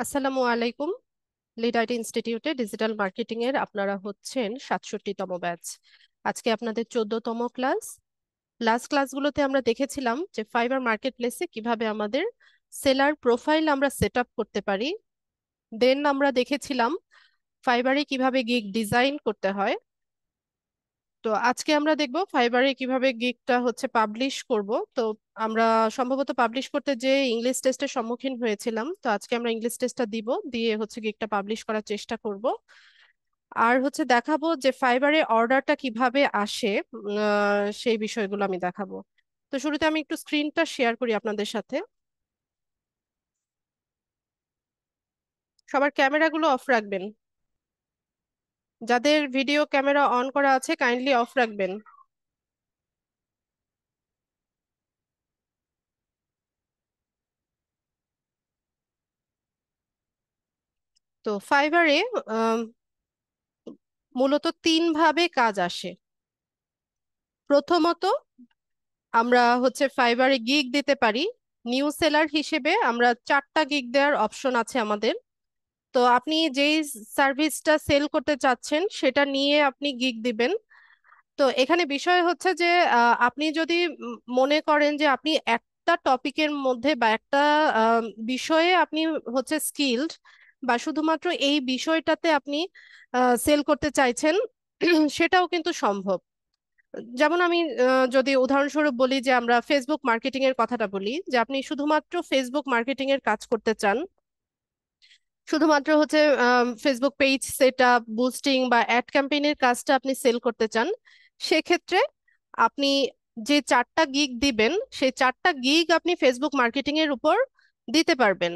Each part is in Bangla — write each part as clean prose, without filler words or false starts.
আসসালামু আলাইকুম। লিড আইটি ইনস্টিটিউটে ডিজিটাল মার্কেটিং এর আপনারা হচ্ছেন 67তম ব্যাচ। আজকে আপনাদের 14তম ক্লাস। লাস্ট ক্লাসগুলোতে আমরা দেখেছিলাম যে ফাইবার মার্কেট প্লেসে কিভাবে আমাদের সেলার প্রোফাইল আমরা সেট আপ করতে পারি। দেন আমরা দেখেছিলাম ফাইবারে কিভাবে গিগ ডিজাইন করতে হয়। তো আজকে আমরা দেখব ফাইবারে কিভাবে গিগটা হচ্ছে পাবলিশ করব। তো আমরা সম্ভবত পাবলিশ করতে যে ইংলিশ টেস্টের সম্মুখীন হয়েছিলাম, তো আজকে আমরা ইংলিশ টেস্টটা দিব, দিয়ে হচ্ছে গিগটা পাবলিশ করার চেষ্টা করব। আর হচ্ছে দেখাবো যে ফাইবারে অর্ডারটা কিভাবে আসে, সেই বিষয়গুলো আমি দেখাবো। তো শুরুতে আমি একটু স্ক্রিনটা শেয়ার করি আপনাদের সাথে। সবার ক্যামেরাগুলো অফ রাখবেন। যাদের ভিডিও ক্যামেরা অন করা আছে কাইন্ডলি অফ রাখবেন। তো ফাইবারে মূলত তিন ভাবে কাজ আসে। প্রথমত, আমরা হচ্ছে ফাইবারে গিগ দিতে পারি। নিউ সেলার হিসেবে আমরা 4টা গিগ দেওয়ার অপশন আছে আমাদের। তো আপনি যেই সার্ভিসটা সেল করতে চাচ্ছেন সেটা নিয়ে আপনি গিগ দিবেন। তো এখানে বিষয় হচ্ছে যে আপনি যদি মনে করেন যে আপনি একটা টপিকের মধ্যে বা একটা আহ, বিষয়ে আপনি হচ্ছে স্কিলড, বা শুধুমাত্র এই বিষয়টাতে আপনি সেল করতে চাইছেন, সেটাও কিন্তু সম্ভব। যেমন আমি যদি উদাহরণস্বরূপ বলি যে আমরা ফেসবুক মার্কেটিং এর কথাটা বলি, যে আপনি শুধুমাত্র ফেসবুক মার্কেটিং এর কাজ করতে চান, শুধুমাত্র হচ্ছে Facebook page set up, boosting বা অ্যাড ক্যাম্পেইনের কাজটা আপনি সেল করতে চান, সেক্ষেত্রে আপনি যে 4টা গিগ দিবেন সেই 4টা গিগ আপনি ফেসবুক মার্কেটিং এর উপর দিতে পারবেন।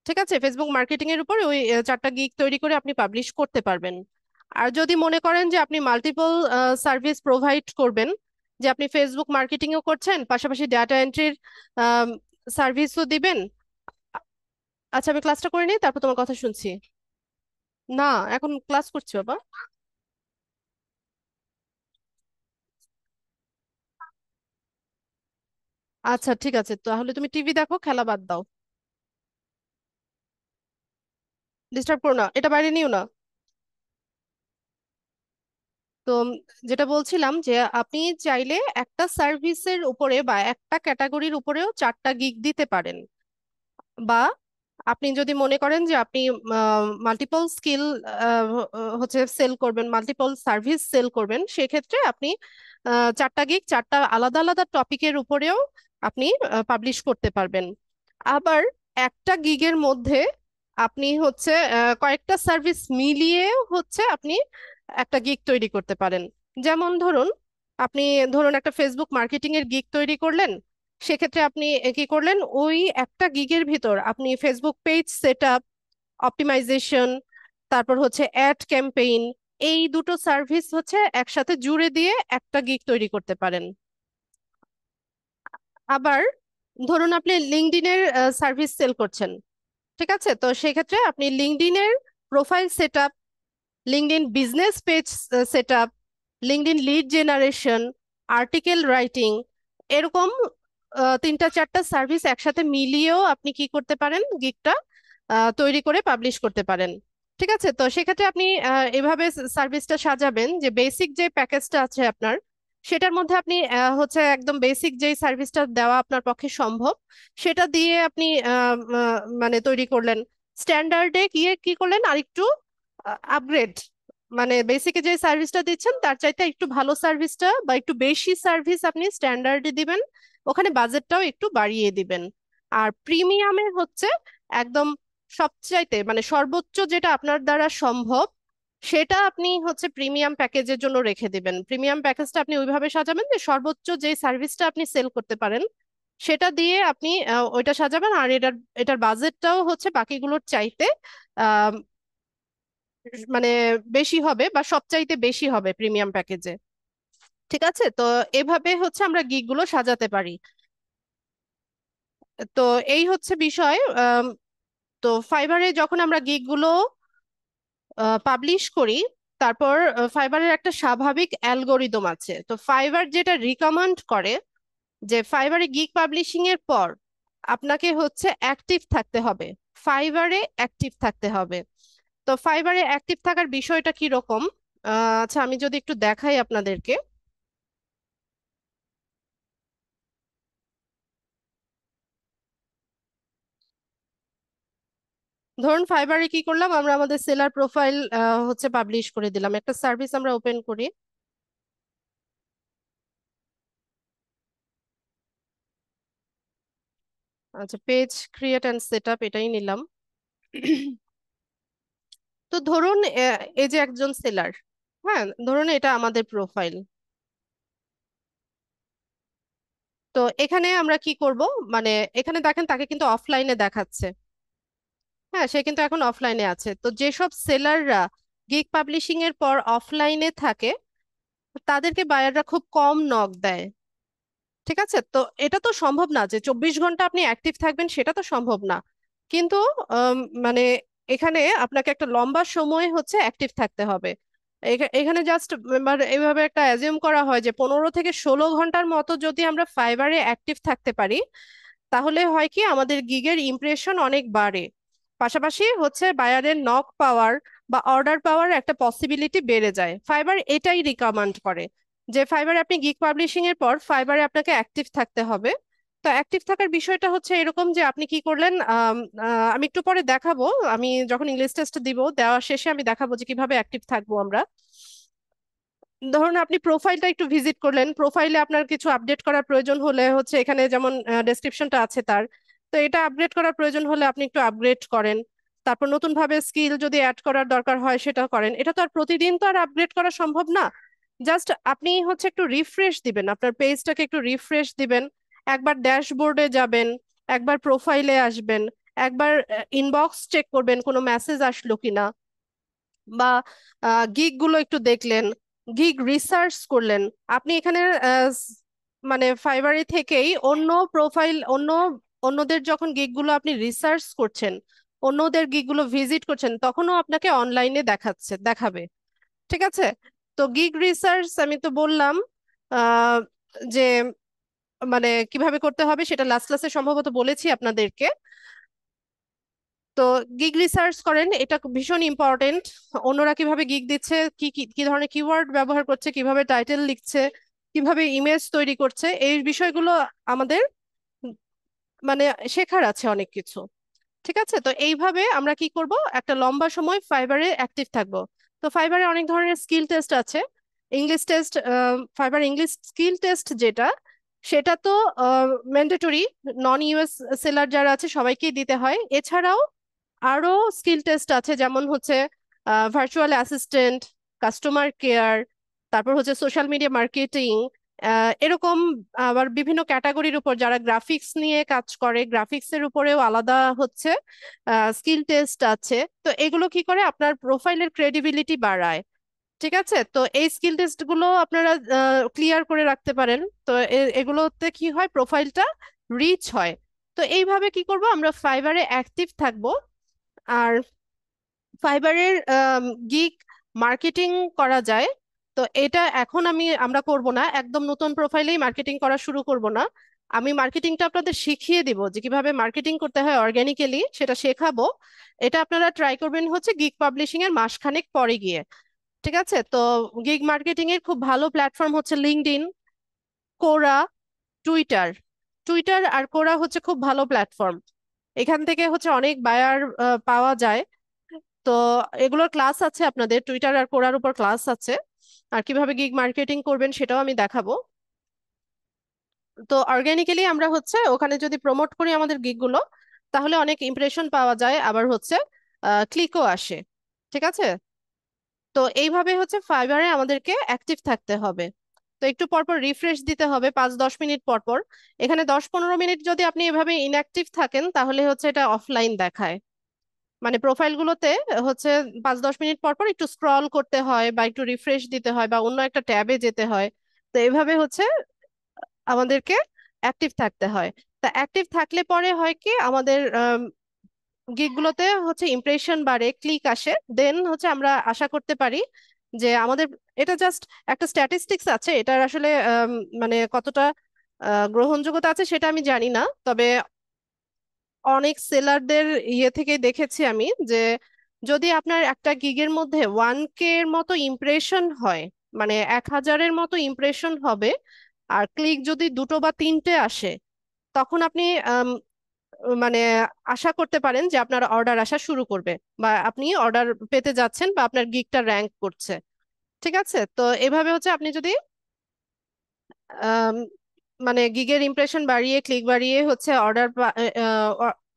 ঠিক আছে, ফেসবুক মার্কেটিং এর উপর ওই 4টা গিগ তৈরি করে আপনি পাবলিশ করতে পারবেন। আর যদি মনে করেন যে আপনি মাল্টিপল সার্ভিস প্রোভাইড করবেন, যে আপনি ফেসবুক মার্কেটিংও করছেন, পাশাপাশি ডাটা এন্ট্রির সার্ভিসও দিবেন। আচ্ছা, আমি ক্লাসটা করে নিই, তারপর তোমার কথা শুনছি। না, এখন ক্লাস করছি বাবা। আচ্ছা ঠিক আছে, তাহলে তুমি টিভি দেখো, খেলা বাদ দাও। ডিস্টার্ব করো না, এটা বাইরে নিও না। তো যেটা বলছিলাম যে আপনি চাইলে একটা সার্ভিসের উপরে বা একটা ক্যাটাগরির উপরেও 4টা গিগ দিতে পারেন। বা আপনি যদি মনে করেন যে আপনি মাল্টিপল স্কিল হচ্ছে সেল করবেন, মাল্টিপল সার্ভিস সেল করবেন, সেক্ষেত্রে আপনি 4টা গিগ 4টা আলাদা আলাদা টপিকের উপরেও আপনি পাবলিশ করতে পারবেন। আবার একটা গিগের মধ্যে আপনি হচ্ছে কয়েকটা সার্ভিস মিলিয়ে হচ্ছে আপনি একটা গিগ তৈরি করতে পারেন। যেমন ধরুন, আপনি ধরুন একটা ফেসবুক মার্কেটিং এর গিগ তৈরি করলেন। সেক্ষেত্রে আপনি কি করলেন, ওই একটা গিগের ভিতর আপনি Facebook page set up, optimization, তারপর হচ্ছে অ্যাড ক্যাম্পেইন, এই দুটো সার্ভিস হচ্ছে একসাথে জুড়ে দিয়ে একটা গিগ তৈরি করতে পারেন। আবার ধরুন আপনি লিঙ্কডইনের সার্ভিস সেল করছেন। ঠিক আছে, তো সেক্ষেত্রে আপনি লিঙ্কডইনের profile set up, LinkedIn business page set up, LinkedIn lead generation, article writing, এরকম 3টা 4টা সার্ভিস একসাথে মিলিয়েও আপনি কি করতে পারেন, গিগটা তৈরি করে পাবলিশ করতে পারেন। ঠিক আছে, তো সেক্ষেত্রে আপনি এভাবে সার্ভিসটা সাজাবেন যে বেসিক যে প্যাকেজটা আছে আপনার, সেটার মধ্যে আপনি হচ্ছে একদম বেসিক যেই সার্ভিসটা দেওয়া আপনার পক্ষে সম্ভব সেটা দিয়ে আপনি মানে তৈরি করলেন। স্ট্যান্ডার্ডে গিয়ে কি করলেন আরেকটু আপগ্রেড, মানে বেসিকে যে সার্ভিসটা দিচ্ছেন তার চাইতে একটু ভালো সার্ভিসটা বা একটু বেশি সার্ভিস আপনি স্ট্যান্ডার্ডে দিবেন, ওখানে বাজেটটাও একটু বাড়িয়ে দিবেন। আর প্রিমিয়ামে হচ্ছে একদম সবচাইতে মানে সর্বোচ্চ যেটা আপনার দ্বারা সম্ভব সেটা আপনি হচ্ছে প্রিমিয়াম প্যাকেজের জন্য রেখে দিবেন। প্রিমিয়াম প্যাকেজটা আপনি ওইভাবে সাজাবেন যে সর্বোচ্চ যে সার্ভিসটা আপনি সেল করতে পারেন সেটা দিয়ে আপনি ওইটা সাজাবেন। আর এটার এটার বাজেটটাও হচ্ছে বাকিগুলোর চাইতে আহ মানে বেশি হবে বা সবচাইতে বেশি হবে প্রিমিয়াম প্যাকেজে। ঠিক আছে, তো এভাবে হচ্ছে আমরা গিগ গুলো সাজাতে পারি। তো এই হচ্ছে বিষয়। তো ফাইবারে যখন আমরা গিগ গুলো পাবলিশ করি, তারপর ফাইবারের একটা স্বাভাবিক অ্যালগোরিদম আছে। তো ফাইবার যেটা রিকমেন্ড করে যে ফাইবারে গিগ পাবলিশিং এর পর আপনাকে হচ্ছে অ্যাক্টিভ থাকতে হবে। ফাইবারে অ্যাক্টিভ থাকতে হবে। তো ফাইবারে অ্যাক্টিভ থাকার বিষয়টা কি রকম? আচ্ছা, আমি যদি একটু দেখাই আপনাদেরকে। ধরুন ফাইবারে কি করলাম, আমরা আমাদের সেলার প্রোফাইল হচ্ছে পাবলিশ করে দিলাম, একটা সার্ভিস আমরা ওপেন করি। আচ্ছা, page create and set up এটাই নিলাম। তো ধরুন এই যে একজন সেলার, হ্যাঁ ধরুন এটা আমাদের প্রোফাইল। তো এখানে আমরা কি করব, মানে এখানে দেখেন তাকে কিন্তু অফলাইনে দেখাচ্ছে। হ্যাঁ, সে কিন্তু এখন অফলাইনে আছে। তো যেসব সেলাররা গিগ পাবলিশিং এর পর অফলাইনে থাকে, তাদেরকে বায়াররা খুব কম নক দেয়। ঠিক আছে, তো এটা তো সম্ভব না যে 24 ঘন্টা আপনি অ্যাক্টিভ থাকবেন, সেটা তো সম্ভব না। কিন্তু মানে এখানে আপনাকে একটা লম্বা সময় হচ্ছে অ্যাক্টিভ থাকতে হবে। এখানে জাস্ট এইভাবে একটা অ্যাজিউম করা হয় যে 15 থেকে 16 ঘন্টার মতো যদি আমরা ফাইবারে অ্যাক্টিভ থাকতে পারি, তাহলে হয় কি আমাদের গিগের ইমপ্রেশন অনেক বাড়ে। পাশাপাশি হচ্ছে বায়ারের নক পাওয়ার বা অর্ডার পাওয়ার একটা পসিবিলিটি বেড়ে যায়। ফাইবার এটাই রিকমেন্ড করে যে ফাইবারে আপনি গিগ পাবলিশিং এর পর ফাইবারে আপনাকে অ্যাক্টিভ থাকতে হবে। তো অ্যাক্টিভ থাকার বিষয়টা হচ্ছে এরকম যে আপনি কি করলেন, আমি একটু পরে দেখাবো। আমি যখন ইংলিশ টেস্ট দিব, দেওয়ার শেষে আমি দেখাবো যে কিভাবে অ্যাক্টিভ থাকবো আমরা। ধরুন আপনি প্রোফাইলটা একটু ভিজিট করলেন, প্রোফাইলে আপনার কিছু আপডেট করার প্রয়োজন হলে হচ্ছে এখানে যেমন ডেসক্রিপশনটা আছে তার, তো এটা আপগ্রেড করার প্রয়োজন হলে আপনি একটু আপগ্রেড করেন। তারপর নতুন ভাবে স্কিল যদি অ্যাড করার দরকার হয় সেটা করেন। এটা তো আর প্রতিদিন তো আর আপগ্রেড করা সম্ভব না। জাস্ট আপনি হচ্ছে একটু রিফ্রেশ দিবেন, আপনার পেজটাকে একটু রিফ্রেশ দিবেন। একবার ড্যাশবোর্ডে যাবেন, একবার প্রোফাইলে আসবেন, একবার ইনবক্স চেক করবেন কোনো মেসেজ আসলো কিনা, বা গিগ গুলো একটু দেখলেন, গিগ রিসার্চ করলেন। আপনি এখানে মানে ফাইবারে থেকেই অন্য প্রোফাইল, অন্যদের যখন গিগ গুলো আপনি রিসার্চ করছেন, অন্যদের গিগ গুলো ভিজিট করছেন, তখনও আপনাকে অনলাইনে দেখাবে। ঠিক আছে, তো গিগ রিসার্চ আমি তো বললাম আহ, যে মানে কিভাবে করতে হবে সেটা লাস্ট ক্লাসে সম্ভবত বলেছি আপনাদেরকে। তো গিগ রিসার্চ করেন, এটা ভীষণ ইম্পর্টেন্ট। অন্যরা কিভাবে গিগ দিচ্ছে, কি কি কি ধরনের কিওয়ার্ড ব্যবহার করছে, কিভাবে টাইটেল লিখছে, কিভাবে ইমেজ তৈরি করছে, এই বিষয়গুলো আমাদের উম মানে শেখার আছে অনেক কিছু। ঠিক আছে, তো এইভাবে আমরা কি করব, একটা লম্বা সময় ফাইবারে অ্যাক্টিভ থাকবো। তো ফাইবারে অনেক ধরনের স্কিল টেস্ট আছে। English test, fibre English skill test যেটা, সেটা তো ম্যান্ডেটরি, নন ইউএস সেলার যারা আছে সবাইকেই দিতে হয়। এছাড়াও আরো স্কিল টেস্ট আছে, যেমন হচ্ছে ভার্চুয়াল অ্যাসিস্ট্যান্ট, কাস্টমার কেয়ার, তারপর হচ্ছে সোশ্যাল মিডিয়া মার্কেটিং, এরকম। আবার বিভিন্ন ক্যাটাগরির উপর যারা গ্রাফিক্স নিয়ে কাজ করে, গ্রাফিক্স এর উপরেও আলাদা হচ্ছে স্কিল টেস্ট আছে। তো এগুলো কি করে আপনার প্রোফাইলের ক্রেডিবিলিটি বাড়ায়। ঠিক আছে, তো এই স্কিল টেস্ট গুলো আপনারা ক্লিয়ার করে রাখতে পারেন। তো এগুলোতে কি হয়, প্রোফাইলটা রিচ হয়। তো এইভাবে কি করব, আমরা ফাইবারে অ্যাক্টিভ থাকবো। আর ফাইবারের গিগ মার্কেটিং করা যায়। তো এটা এখন আমরা করব না, একদম নতুন প্রোফাইলেই মার্কেটিং করা শুরু করব না। আমি মার্কেটিংটা আপনাদের শিখিয়ে দিব যে কিভাবে মার্কেটিং করতে হয় অর্গানিক্যালি, সেটা শেখাবো। এটা আপনারা ট্রাই করবেন হচ্ছে গিগ পাবলিশিং এর মাসখানেক পরে গিয়ে। ঠিক আছে, তো গিগ মার্কেটিং এর খুব ভালো প্ল্যাটফর্ম হচ্ছে লিঙ্কডইন, কোরা, টুইটার। টুইটার আর কোরা হচ্ছে খুব ভালো প্ল্যাটফর্ম। এখান থেকে হচ্ছে অনেক বায়ার পাওয়া যায়। তো এগুলোর ক্লাস আছে, আপনাদের টুইটার আর কোরার উপর ক্লাস আছে। আর কিভাবে গিগ মার্কেটিং করবেন সেটাও আমি দেখাবো। তো অর্গানিক্যালি আমরা হচ্ছে ওখানে যদি প্রমোট করি আমাদের গিগ গুলো, তাহলে অনেক ইমপ্রেশন পাওয়া যায়, আবার হচ্ছে ক্লিকও আসে। ঠিক আছে, তো এইভাবে হচ্ছে ফাইবারে আমাদেরকে অ্যাক্টিভ থাকতে হবে। তো একটু পরপর রিফ্রেশ দিতে হবে, 5-10 মিনিট পর পর। এখানে 10-15 মিনিট যদি আপনি এভাবে ইনঅ্যাক্টিভ থাকেন, তাহলে হচ্ছে এটা অফলাইন দেখায়। মানে প্রোফাইলগুলোতে হচ্ছে 5-10 মিনিট পর পর একটু স্ক্রল করতে হয়, বা একটু রিফ্রেশ দিতে হয়, বা অন্য একটা ট্যাবে যেতে হয়। তো এভাবে হচ্ছে আমাদেরকে অ্যাক্টিভ থাকতে হয়। তা অ্যাক্টিভ থাকলে পরে হয় কি, আমাদের গিগগুলোতে হচ্ছে ইমপ্রেশন বাড়ে, ক্লিক আসে, দেন হচ্ছে আমরা আশা করতে পারি যে আমাদের, এটা জাস্ট একটা স্ট্যাটিস্টিক্স আছে, এটার আসলে মানে কতটা গ্রহণযোগ্যতা আছে সেটা আমি জানি না, তবে অনেক সেলারদের ইয়ে থেকে দেখেছি আমি যে যদি আপনার একটা গিগের মধ্যে 1K এর মতো ইমপ্রেশন হয়, মানে 1000-এর মতো ইমপ্রেশন হবে, আর ক্লিক যদি দুটো বা তিনটে আসে, তখন আপনি মানে আশা করতে পারেন যে আপনার অর্ডার আসা শুরু করবে, বা আপনি অর্ডার পেতে যাচ্ছেন, বা আপনার গিগটা র্যাঙ্ক করছে। ঠিক আছে, তো এভাবে হচ্ছে আপনি যদি আম, মানে গিগের ইমপ্রেশন বাড়িয়ে, ক্লিক বাড়িয়ে হচ্ছে অর্ডার,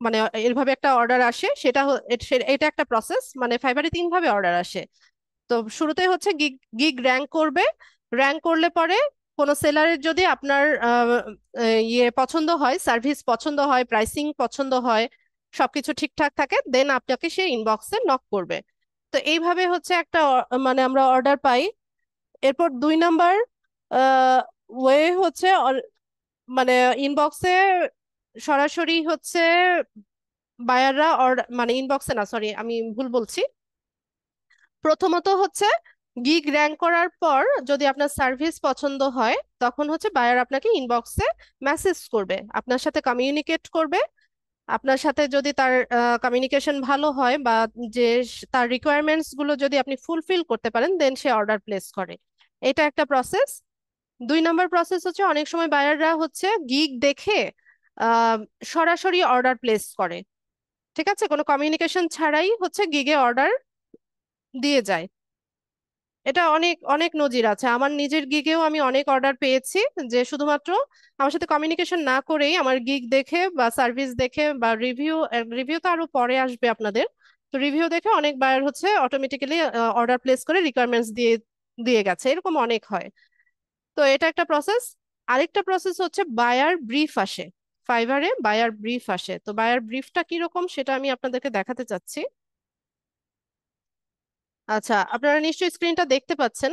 মানে এভাবে একটা অর্ডার আসে, এটা একটা প্রসেস। মানে ফাইবারে তিন ভাবে অর্ডার আসে। তো শুরুতে হচ্ছে গিগ গিগ র্যাঙ্ক করবে। র্যাঙ্ক করলে পরে কোনো সেলারের যদি আপনার ইয়ে পছন্দ হয়, সার্ভিস পছন্দ হয়, প্রাইসিং পছন্দ হয়, সবকিছু ঠিকঠাক থাকে, দেন আপনাকে সে ইনবক্সে নক করবে। তো এইভাবে হচ্ছে একটা মানে আমরা অর্ডার পাই। এরপর 2 নাম্বার ওয়ে হচ্ছে মানে ইনবক্সে সরাসরি হচ্ছে বায়াররা অর্ডার, মানে ইনবক্সে না, সরি আমি ভুল বলছি। প্রথমত হচ্ছে গিগ র্যাঙ্ক করার পর যদি আপনার সার্ভিস পছন্দ হয়, তখন হচ্ছে বায়ার আপনাকে ইনবক্সে মেসেজ করবে, আপনার সাথে কমিউনিকেট করবে। আপনার সাথে যদি তার কমিউনিকেশন ভালো হয়, বা যে তার রিকোয়ারমেন্টস গুলো যদি আপনি ফুলফিল করতে পারেন, দেন সে অর্ডার প্লেস করে। এটা একটা প্রসেস। 2 নাম্বার প্রসেস হচ্ছে অনেক সময় বায়াররা হচ্ছে গিগ দেখে আহ, সরাসরি অর্ডার প্লেস করে। ঠিক আছে, কোনো কমিউনিকেশন ছাড়াই হচ্ছে গিগে অর্ডার দিয়ে যায়। এটা অনেক অনেক নজির আছে, আমার নিজের গিগেও আমি অনেক অর্ডার পেয়েছি, যে শুধুমাত্র আমার সাথে কমিউনিকেশন না করেই আমার গিগ দেখে বা সার্ভিস দেখে বা রিভিউ, রিভিউ তো আরো পরে আসবে আপনাদের, তো রিভিউ দেখে অনেক বায়ার হচ্ছে অটোমেটিক্যালি অর্ডার প্লেস করে রিকোয়ারমেন্টস দিয়ে দিয়ে গেছে, এরকম অনেক হয়। তো এটা একটা প্রসেস। আরেকটা প্রসেস হচ্ছে বায়ার ব্রিফ আসে। ফাইবারে বায়ার ব্রিফ আসে, তো বায়ার ব্রিফটা কিরকম সেটা আমি আপনাদেরকে দেখাতে চাচ্ছি। আচ্ছা, আপনারা নিশ্চয়ই স্ক্রিনটা দেখতে পাচ্ছেন।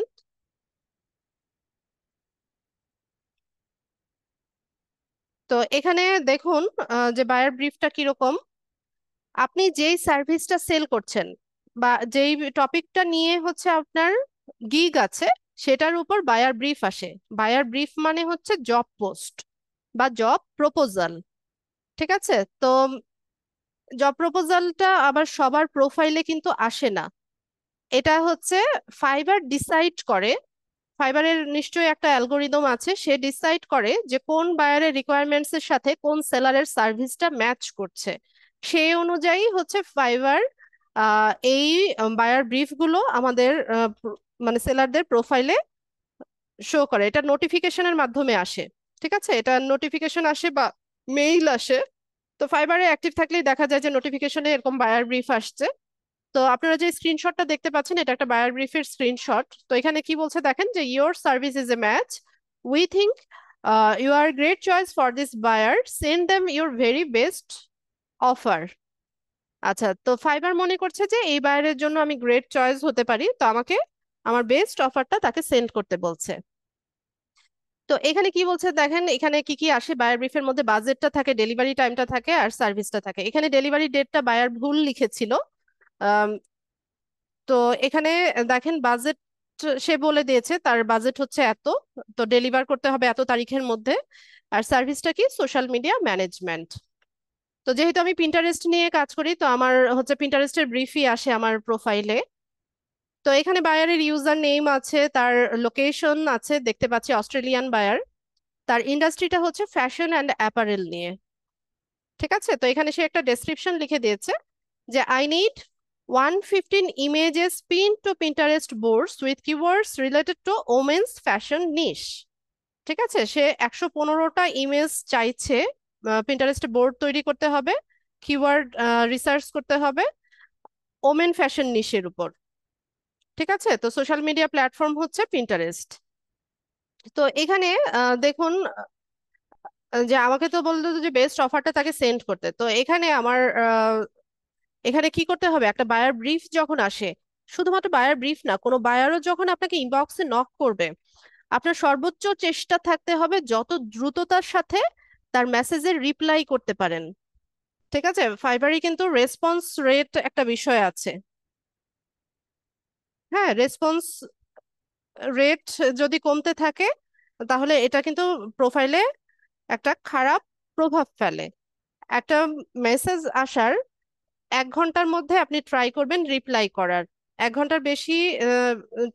তো এখানে দেখুন যে বায়ার ব্রিফটা কিরকম। আপনি যেই সার্ভিসটা সেল করছেন, বা যেই টপিকটা নিয়ে হচ্ছে আপনার গিগ আছে, সেটার উপর বায়ার ব্রিফ আসে। বায়ার ব্রিফ মানে হচ্ছে জব পোস্ট বা জব প্রপোজাল। ঠিক আছে, তো জব প্রপোজালটা আবার সবার প্রোফাইলে কিন্তু আসে না। এটা হচ্ছে ফাইবার ডিসাইড করে। ফাইবারের নিশ্চয়ই একটা অ্যালগোরিদম আছে, সে ডিসাইড করে যে কোন বায়ারের রিকোয়ারমেন্টস এর সাথে কোন সেলারের সার্ভিসটা ম্যাচ করছে। সেই অনুযায়ী হচ্ছে ফাইবার এই বায়ার ব্রিফ গুলো আমাদের মানে সেলারদের প্রোফাইলে শো করে। এটা নোটিফিকেশনের মাধ্যমে আসে। ঠিক আছে, এটা নোটিফিকেশন আসে বা মেইল আসে। তো ফাইবারে অ্যাক্টিভ থাকলেই দেখা যায় যে নোটিফিকেশনে এরকম বায়ার ব্রিফ আসছে। তো আপনারা যে স্ক্রিনশটটা দেখতে পাচ্ছেন, এটা একটা বায়ার ব্রিফের স্ক্রিনশট। তো এখানে কি বলছে দেখেন, যে your service is a match, we think you are great choice for this buyer, send them your very best offer. আচ্ছা, তো ফাইবার মনে করছে যে এই বায়ারের জন্য আমি গ্রেট চয়েস হতে পারি, তো আমাকে আমার বেস্ট অফারটা তাকে সেন্ড করতে বলছে। তো এখানে কি বলছে দেখেন, এখানে কি কি আসে বায়ার ব্রিফের মধ্যে, বাজেটটা থাকে, ডেলিভারি টাইমটা থাকে, আর সার্ভিসটা থাকে। এখানে ডেলিভারি ডেটটা বায়ার ভুল লিখেছিল। তো এখানে দেখেন বাজেট সে বলে দিয়েছে, তার বাজেট হচ্ছে এত, তো ডেলিভার করতে হবে এত তারিখের মধ্যে। আর সার্ভিসটা কি, সোশ্যাল মিডিয়া ম্যানেজমেন্ট। তো যেহেতু আমি পিন্টারেস্ট নিয়ে কাজ করি, তো আমার হচ্ছে পিন্টারেস্টের ব্রিফই আসে আমার প্রোফাইলে। তো এখানে বায়ারের ইউজার নেম আছে, তার লোকেশন আছে, দেখতে পাচ্ছি অস্ট্রেলিয়ান বায়ার। তার ইন্ডাস্ট্রিটা হচ্ছে ফ্যাশন অ্যান্ড অ্যাপারেল নিয়ে। ঠিক আছে, তো এখানে সে একটা ডেসক্রিপশন লিখে দিয়েছে যে I need 115 images pin to Pinterest boards with keywords related to women's fashion niche. ঠিক আছে, সে 115টা ইমেজ চাইছে। পিন্টারেস্টে বোর্ড তৈরি করতে হবে, কিওয়ার্ড রিসার্চ করতে হবে ওমেন ফ্যাশন নিশের উপর। ঠিক আছে, তো সোশ্যাল মিডিয়া প্ল্যাটফর্ম হচ্ছে পিন্টারেস্ট। তো এখানে দেখুন যে আমাকে তো বললো যে বেস্ট অফারটা তাকে সেন্ড করতে। তো এখানে আমার এখানে কি করতে হবে, একটা বায়ার ব্রিফ যখন আসে, শুধুমাত্র বায়ার ব্রিফ না, কোনো বায়ারও যখন আপনাকে ইনবক্সে নক করবে, আপনার সর্বোচ্চ চেষ্টা থাকতে হবে যত দ্রুততার সাথে তার মেসেজের রিপ্লাই করতে পারেন। ঠিক আছে, ফাইবারে কিন্তু রেসপন্স রেট একটা বিষয় আছে। হ্যাঁ, রেসপন্স রেট যদি কমতে থাকে, তাহলে এটা কিন্তু প্রোফাইলে একটা খারাপ প্রভাব ফেলে। একটা মেসেজ আসার 1 ঘন্টার মধ্যে আপনি ট্রাই করবেন রিপ্লাই করার। 1 ঘন্টার বেশি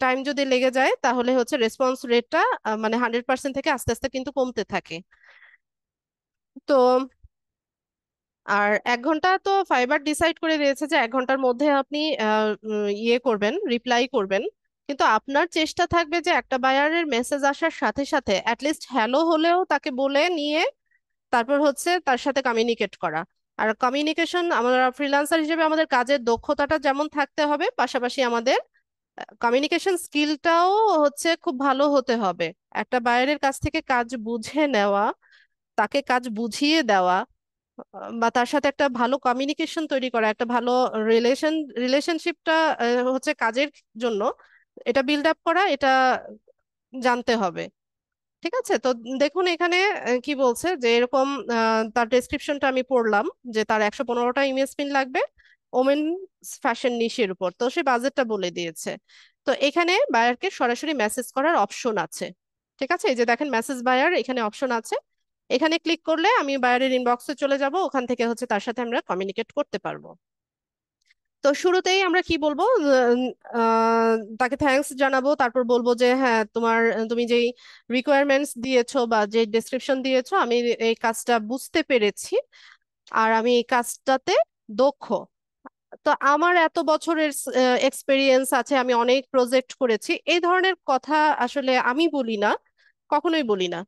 টাইম যদি লেগে যায় তাহলে হচ্ছে রেসপন্স রেটটা মানে 100% থেকে আস্তে আস্তে কিন্তু কমতে থাকে। তো আর 1 ঘন্টা তো ফাইবার ডিসাইড করে দিয়েছে যে 1 ঘন্টার মধ্যে আপনি ইয়ে করবেন, রিপ্লাই করবেন। কিন্তু আপনার চেষ্টা থাকবে যে একটা বায়ারের মেসেজ আসার সাথে সাথে অ্যাটলিস্ট হ্যালো হলেও তাকে বলে নিয়ে তারপর হচ্ছে তার সাথে কমিউনিকেট করা। আর কমিউনিকেশন, আমরা ফ্রিল্যান্সার হিসেবে আমাদের কাজের দক্ষতাটা যেমন থাকতে হবে, পাশাপাশি আমাদের কমিউনিকেশন স্কিলটাও হচ্ছে খুব ভালো হতে হবে। একটা বায়ারের কাছ থেকে কাজ বুঝে নেওয়া, তাকে কাজ বুঝিয়ে দেওয়া, বা তার সাথে একটা ভালো কমিউনিকেশন তৈরি করা, একটা ভালো রিলেশনশিপটা হচ্ছে কাজের জন্য এটা বিল্ড আপ করা, এটা জানতে হবে। ঠিক আছে, তো দেখুন এখানে কি বলছে যে এরকম তার ডেসক্রিপশনটা আমি পড়লাম যে তার 115টা ইমেজ পিন লাগবে ওমেন ফ্যাশন নিশের উপর, তো সে বাজেটটা বলে দিয়েছে। তো এখানে বায়ারকে সরাসরি মেসেজ করার অপশন আছে। ঠিক আছে, এই যে দেখেন মেসেজ বায়ার এখানে অপশন আছে। এখানে ক্লিক করলে আমি বায়ারের ইনবক্সে চলে যাব, ওখান থেকে হচ্ছে তার সাথে আমরা কমিউনিকেট করতে পারবো। তো শুরুতেই আমরা কি বলবো, তাকে থ্যাঙ্কস জানাবো, তারপর বলবো যে হ্যাঁ তুমি যেই রিকোয়ারমেন্টস দিয়েছো বা যে ডেসক্রিপশন দিয়েছো আমি এই কাজটা বুঝতে পেরেছি, আর আমি এই কাজটাতে দক্ষ। তো আমার এত বছরের এক্সপেরিয়েন্স আছে, আমি অনেক প্রজেক্ট করেছি, এই ধরনের কথা আসলে আমি বলি না, কখনোই বলি না।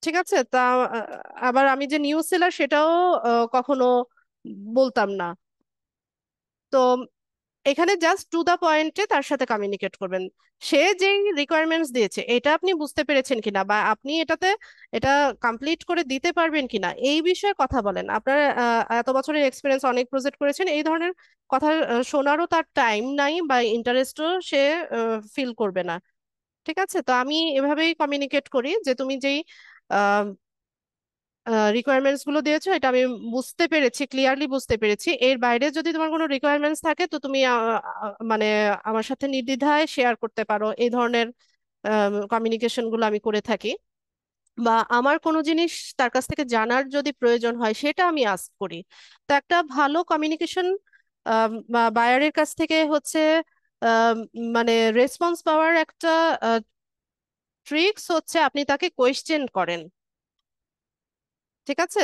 ঠিক আছে, তা আবার আমি যে নিউজ সেলার সেটাও কখনো বলতাম না। তো এখানে জাস্ট টু দা পয়েন্টে তার সাথে কমিউনিকেট করবেন। সে যেই রিকোয়ারমেন্টস দিয়েছে এটা আপনি বুঝতে পেরেছেন কিনা, বা আপনি এটা কমপ্লিট করে দিতে পারবেন কিনা, এই বিষয়ে কথা বলেন। আপনার এত বছরের এক্সপিরিয়েন্স, অনেক প্রজেক্ট করেছেন, এই ধরনের কথা শোনারও তার টাইম নাই বা ইন্টারেস্টও সে ফিল করবে না। ঠিক আছে, তো আমি এভাবেই কমিউনিকেট করি যে তুমি যেই রিকোয়ারমেন্টস গুলো দিয়েছো এটা আমি বুঝতে পেরেছি, ক্লিয়ারলি বুঝতে পেরেছি। এর বাইরে যদি তোমার কোনো রিকোয়ারমেন্টস থাকে তো তুমি মানে আমার সাথে নির্দ্বিধায় শেয়ার করতে পারো। এই ধরনের কমিউনিকেশন গুলো আমি করে থাকি। বা আমার কোনো জিনিস তার কাছ থেকে জানার যদি প্রয়োজন হয় সেটা আমি আস্ক করি। তো একটা ভালো কমিউনিকেশন বা বায়ারের কাছ থেকে হচ্ছে আম, মানে রেসপন্স পাওয়ার একটা ট্রিক্স হচ্ছে আপনি তাকে কোয়েশ্চেন করেন। ঠিক আছে,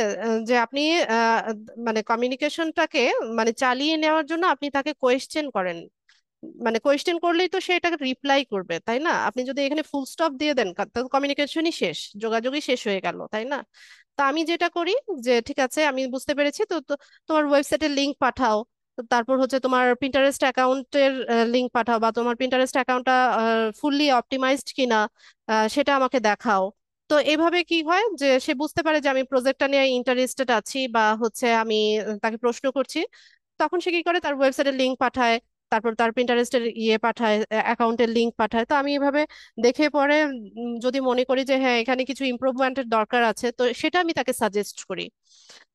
যে আপনি আহ, মানে কমিউনিকেশনটাকে মানে চালিয়ে নেওয়ার জন্য আপনি তাকে কোয়েশ্চেন করেন। মানে কোয়েশ্চেন করলেই তো সে এটাকে রিপ্লাই করবে, তাই না? আপনি যদি এখানে ফুল স্টপ দিয়ে দেন তো কমিউনিকেশনই শেষ, যোগাযোগই শেষ হয়ে গেল, তাই না? তো আমি যেটা করি যে ঠিক আছে আমি বুঝতে পেরেছি, তো তোমার ওয়েবসাইটের লিংক পাঠাও। তো তারপর হচ্ছে তোমার পিন্টারেস্ট অ্যাকাউন্টের লিংক পাঠাও, বা তোমার পিন্টারেস্ট অ্যাকাউন্টটা ফুললি অপটিমাইজড কিনা সেটা আমাকে দেখাও। তো এভাবে কি হয় যে সে বুঝতে পারে যে আমি প্রজেক্টটা নিয়ে ইন্টারেস্টেড আছি, বা হচ্ছে আমি তাকে প্রশ্ন করছি। তখন সে কি করে, তার ওয়েবসাইটের লিংক পাঠায়, তারপর তার প্রিন্টারেস্টের ইয়ে পাঠায়, অ্যাকাউন্টের লিংক পাঠায়। তো আমি এভাবে দেখে পরে যদি মনে করি যে হ্যাঁ এখানে কিছু ইমপ্রুভমেন্টের দরকার আছে তো সেটা আমি তাকে সাজেস্ট করি।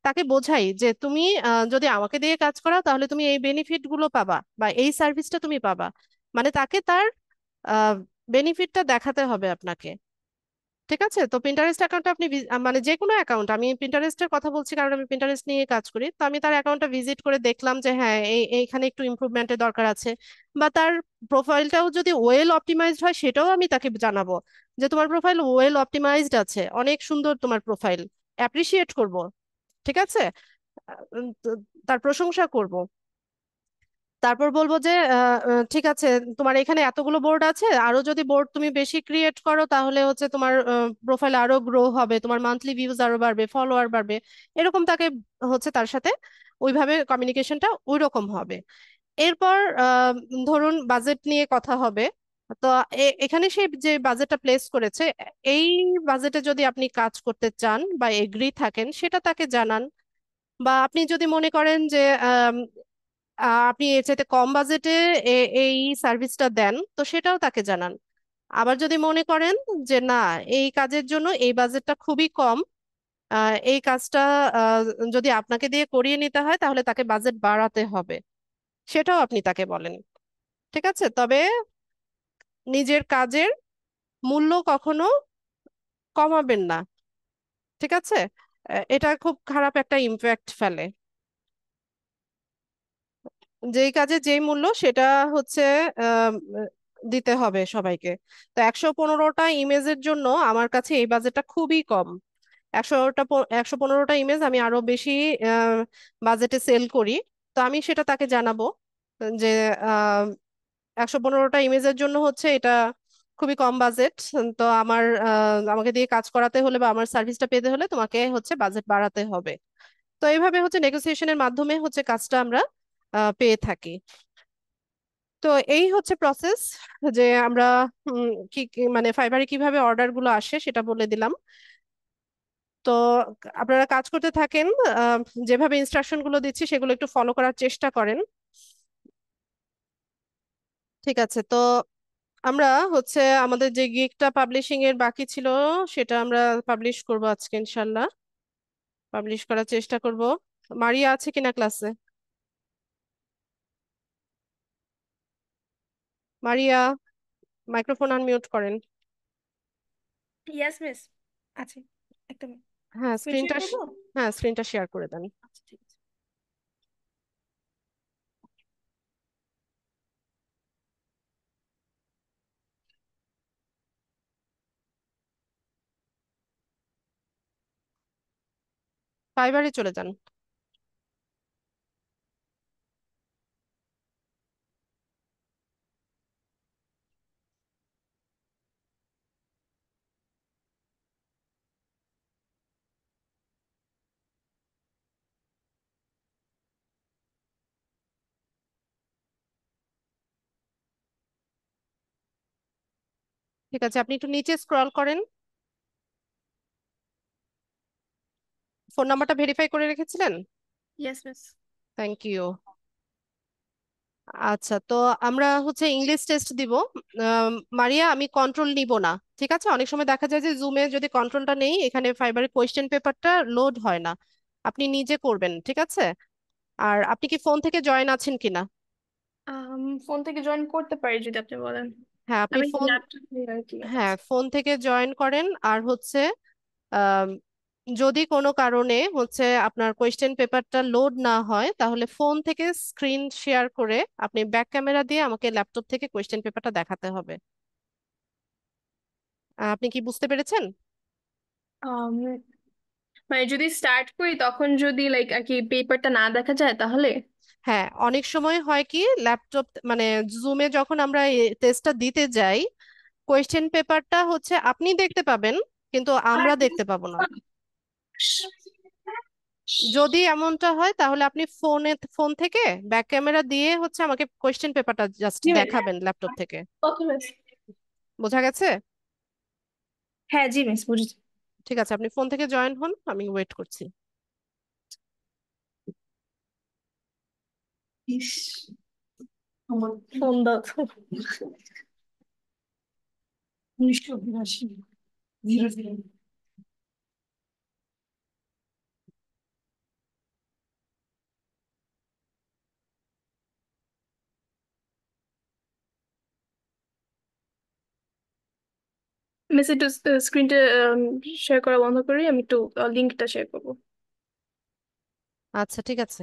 তাকে বোঝাই যে তুমি যদি আমাকে দিয়ে কাজ করাও তাহলে তুমি এই বেনিফিট গুলো পাবা বা এই সার্ভিসটা তুমি পাবা। মানে তাকে তার বেনিফিটটা দেখাতে হবে আপনাকে। ঠিক আছে, তো পিন্টারেস্ট অ্যাকাউন্ট আপনি মানে যে কোনো অ্যাকাউন্ট, আমি পিন্টারেস্টের কথা বলছি কারণ আমি পিন্টারেস্ট নিয়ে কাজ করি, তো আমি তার অ্যাকাউন্টটা ভিজিট করে দেখলাম যে হ্যাঁ এইখানে একটু ইমপ্রুভমেন্টের দরকার আছে। বা তার প্রোফাইলটাও যদি ওয়েল অপটিমাইজড হয় সেটাও আমি তাকে জানাবো যে তোমার প্রোফাইল ওয়েল অপটিমাইজড আছে, অনেক সুন্দর তোমার প্রোফাইল, অ্যাপ্রিসিয়েট করব। ঠিক আছে, তো তার প্রশংসা করব। তারপর বলবো যে ঠিক আছে, তোমার এখানে এতগুলো বোর্ড আছে, আরো যদি বোর্ড তুমি বেশি ক্রিয়েট করো তাহলে হচ্ছে তোমার প্রোফাইল আরো গ্রো হবে, তোমার মান্থলি ভিউজ আরো বাড়বে, ফলোয়ার বাড়বে। এরকম তাকে হচ্ছে তার সাথে ওইভাবে কমিউনিকেশনটা ওই রকম হবে। এরপর ধরুন বাজেট নিয়ে কথা হবে। তো এখানে সেই যে বাজেটটা প্লেস করেছে, এই বাজেটে যদি আপনি কাজ করতে চান বা এগ্রি থাকেন সেটা তাকে জানান। বা আপনি যদি মনে করেন যে আপনি এর চাইতে কম বাজেটে এই সার্ভিসটা দেন তো সেটাও তাকে জানান। আবার যদি মনে করেন যে না, এই কাজের জন্য এই বাজেটটা খুবই কম, এই কাজটা আহ, যদি আপনাকে দিয়ে করিয়ে নিতে হয় তাহলে তাকে বাজেট বাড়াতে হবে, সেটাও আপনি তাকে বলেন। ঠিক আছে, তবে নিজের কাজের মূল্য কখনো কমাবেন না। ঠিক আছে, এটা খুব খারাপ একটা ইমপ্যাক্ট ফেলে। যেই কাজে যেই মূল্য সেটা হচ্ছে আম, দিতে হবে সবাইকে। তো 115টা ইমেজের জন্য আমার কাছে এই বাজেটটা খুবই কম। 115টা ইমেজ আমি আরো বেশি বাজেটে সেল করি। তো আমি সেটা তাকে জানাবো যে 115টা ইমেজের জন্য হচ্ছে এটা খুবই কম বাজেট। তো আমাকে দিয়ে কাজ করাতে হলে বা আমার সার্ভিসটা পেতে হলে তোমাকে হচ্ছে বাজেট বাড়াতে হবে। তো এইভাবে হচ্ছে নেগোসিয়েশনের মাধ্যমে হচ্ছে কাজটা আমরা পেয়ে থাকি। তো এই হচ্ছে প্রসেস যে আমরা মানে ফাইবারে কিভাবে অর্ডার গুলো আসে সেটা বলে দিলাম। তো আপনারা কাজ করতে থাকেন, আহ, যেভাবে ইনস্ট্রাকশন গুলো দিচ্ছি সেগুলো একটু ফলো করার চেষ্টা করেন। ঠিক আছে। তো আমরা হচ্ছে আমাদের যে গিগটা পাবলিশিং এর বাকি ছিল সেটা আমরা পাবলিশ করব আজকে ইনশাল্লাহ। পাবলিশ করার চেষ্টা করব। মারিয়া আছে কিনা ক্লাসে? মারিয়া, মাইক্রোফোন আনমিউট করেন। Yes miss. আছে। একটা হ্যাঁ স্ক্রিন শেয়ার স্ক্রিনটা, করবো। হ্যাঁ স্ক্রিনটা শেয়ার করে দেন। আচ্ছা ঠিক আছে। ফাইবারে চলে যান। ঠিক আছে, আপনি একটু নিচে স্ক্রল করেন। ফোন নাম্বারটা ভেরিফাই করে রেখেছিলেন? Yes miss. Thank you. আচ্ছা, তো আমরা হচ্ছে ইংলিশ টেস্ট দিব। মারিয়া, আমি কন্ট্রোল নিব না। ঠিক আছে, অনেক সময় দেখা যায় যে জুমে যদি কন্ট্রোলটা নেই এখানে ফাইবারের কোয়েশ্চেন পেপারটা লোড হয় না। আপনি নিজে করবেন, ঠিক আছে? আর আপনি কি ফোন থেকে জয়েন আছেন কিনা? ফোন থেকে জয়েন করতে পারি যদি আপনি বলেন। হ্যাঁ আপনি আমি ফোন, ল্যাপটপ আর কি হ্যাঁ আছে। ফোন থেকে জয়েন করেন। আর হচ্ছে আম, যদি কোনো কারণে হচ্ছে আপনার কোয়েশ্চেন পেপারটা লোড না হয় তাহলে ফোন থেকে স্ক্রিন শেয়ার করে আপনি ব্যাক ক্যামেরা দিয়ে আমাকে ল্যাপটপ থেকে কোয়েশ্চেন পেপারটা দেখাতে হবে। আপনি কি বুঝতে পেরেছেন? আম, মানে যদি স্টার্ট করি তখন যদি লাইক আর কি পেপারটা না দেখা যায় তাহলে। হ্যাঁ, অনেক সময় হয় কি, ল্যাপটপ মানে জুমে যখন আমরা টেস্টটা দিতে যাই কোয়েশ্চেন পেপারটা হচ্ছে আপনি দেখতে পাবেন কিন্তু আমরা দেখতে পাবো না। যদি এমনটা হয় তাহলে আপনি ফোন থেকে ব্যাক ক্যামেরা দিয়ে হচ্ছে আমাকে কোয়েশ্চেন পেপারটা জাস্ট জি মিস। দেখাবেন ল্যাপটপ থেকে। ওকে মিস। বোঝা গেছে? হ্যাঁ জি মিস বুঝেছি। ঠিক আছে, আপনি ফোন থেকে জয়েন হন, আমি ওয়েট করছি। ইস, আমার ফোন দাও তো। 1982 00। মিস একটু স্ক্রিনটা শেয়ার করা বন্ধ করি, আমি একটু লিঙ্কটা শেয়ার করবো। আচ্ছা ঠিক আছে।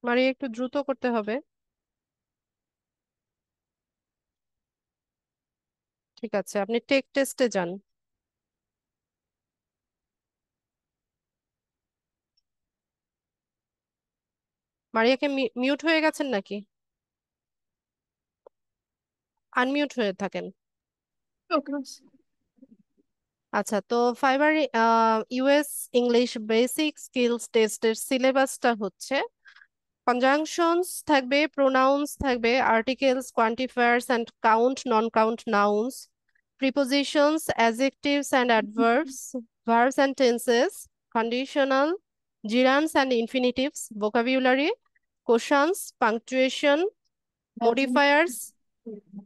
মারিয়া, একটু দ্রুত করতে হবে। ঠিক আছে, আপনি টেক টেস্টে যান। মারিয়াকে মিউট হয়ে গেছেন নাকি? আনমিউট হয়ে থাকেন। ওকে। আচ্ছা, তো Fiverr US English basic skills টেস্টের সিলেবাসটা হচ্ছে কনজাংশনস থাকবে, প্রোনাউন্স থাকবে, articles, quantifiers and count non count nouns, prepositions, adjectives and adverbs, verbs and tenses, conditional, gerunds and infinitives, vocabulary, questions, punctuation, modifiers,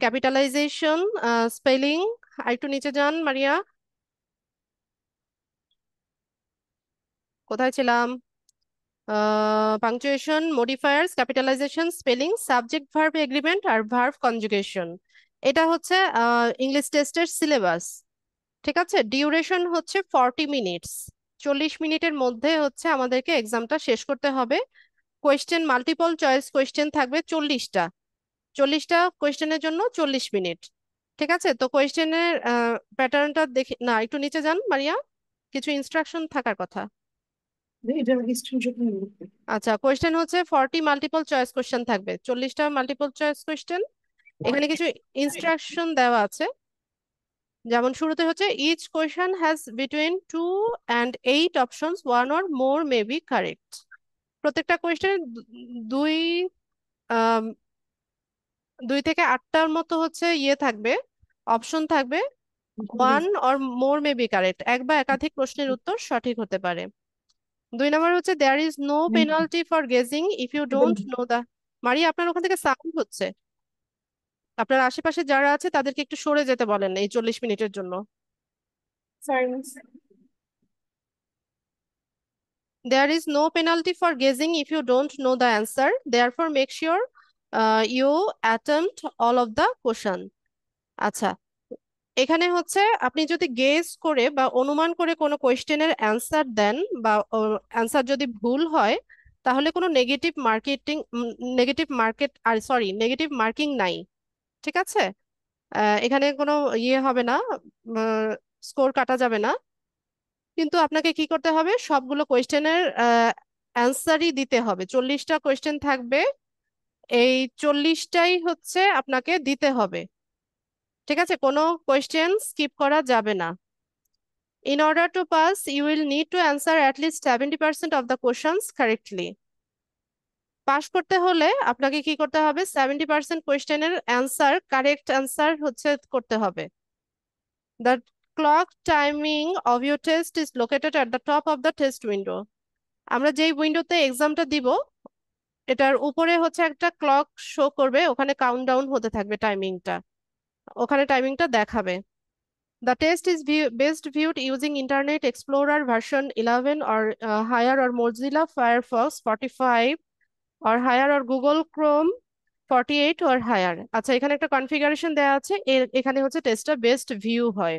capitalisation, spelling. আরেকটু নিচে যান মারিয়া, কোথায় ছিলাম? Punctuation, modifiers, capitalisation, spelling, subject verb agreement আর ভার্ব কনজুগেশন। এটা হচ্ছে ইংলিশ টেস্টের সিলেবাস। ঠিক আছে, ডিউরেশন হচ্ছে 40 মিনিটস। 40 মিনিটের মধ্যে হচ্ছে আমাদেরকে এক্সামটা শেষ করতে হবে। কোয়েশ্চেন, মাল্টিপল চয়েস কোয়েশ্চেন থাকবে 40টা। 40টা কোয়েশ্চেনের জন্য 40 মিনিট। ঠিক আছে, তো কোয়েশ্চেনের প্যাটার্নটা দেখে না, একটু নিচে যান মারিয়া, কিছু ইনস্ট্রাকশন থাকার কথা। আচ্ছা, কোয়েশ্চেন হচ্ছে 40 মাল্টিপল চয়েস কোয়েশ্চেন থাকবে, 40টা মাল্টিপল চয়েস কোয়েশ্চেন। এখানে কিছু ইনস্ট্রাকশন দেওয়া আছে। যেমন শুরুতে হচ্ছে each question has between 2 and 8 options, 1 or more may be correct. প্রত্যেকটা কোয়েশ্চেন দুই আম, 2 থেকে 8টার মতো হচ্ছে ইয়ে থাকবে, অপশন থাকবে। 1 or more may be correct, এক বা একাধিক প্রশ্নের উত্তর সঠিক হতে পারে। 2 নম্বর হচ্ছে there is no penalty for guessing if you don't know the. Maria, আপনার ওখান থেকে সাউন্ড হচ্ছে। আপনার আশেপাশে যারা আছে তাদেরকে একটু সরে যেতে বলেন এই 40 মিনিটের জন্য। Sorry miss. There is no penalty for guessing if you don't know the answer. Therefore, make sure you attempt all of the question. আচ্ছা, এখানে হচ্ছে আপনি যদি গেস করে বা অনুমান করে কোনো কোয়েশ্চেনের অ্যান্সার দেন বা অ্যান্সার যদি ভুল হয়, তাহলে কোনো নেগেটিভ মার্কিং নাই। ঠিক আছে, এখানে কোনো ইয়ে হবে না, স্কোর কাটা যাবে না। কিন্তু আপনাকে কি করতে হবে, সবগুলো কোয়েশ্চেনের অ্যান্সারই দিতে হবে। 40টা কোয়েশ্চেন থাকবে, এই 40টাই হচ্ছে আপনাকে দিতে হবে। ঠিক আছে, কোনো কোয়েশ্চেন স্কিপ করা যাবে না। In order to pass, you will need to answer at least 70% of the questions correctly. Pass করতে হলে আপনাকে কি করতে হবে, 70% কোয়েশ্চেনের অ্যান্সার, কারেক্ট অ্যান্সার হচ্ছে করতে হবে। The clock timing of your test is located at the top of the test window. আমরা যেই উইন্ডোতে এক্সামটা দিব, এটার উপরে হচ্ছে একটা ক্লক শো করবে, ওখানে কাউন্টডাউন হতে থাকবে টাইমিংটা, ওখানে টাইমিংটা দেখাবে। The test is best viewed using Internet Explorer version 11 or higher, or Mozilla Firefox 45 or higher, or Google Chrome 48 or higher. আচ্ছা, এখানে একটা কনফিগারেশন দেওয়া আছে, এখানে হচ্ছে টেস্টটা বেস্ট ভিউ হয়।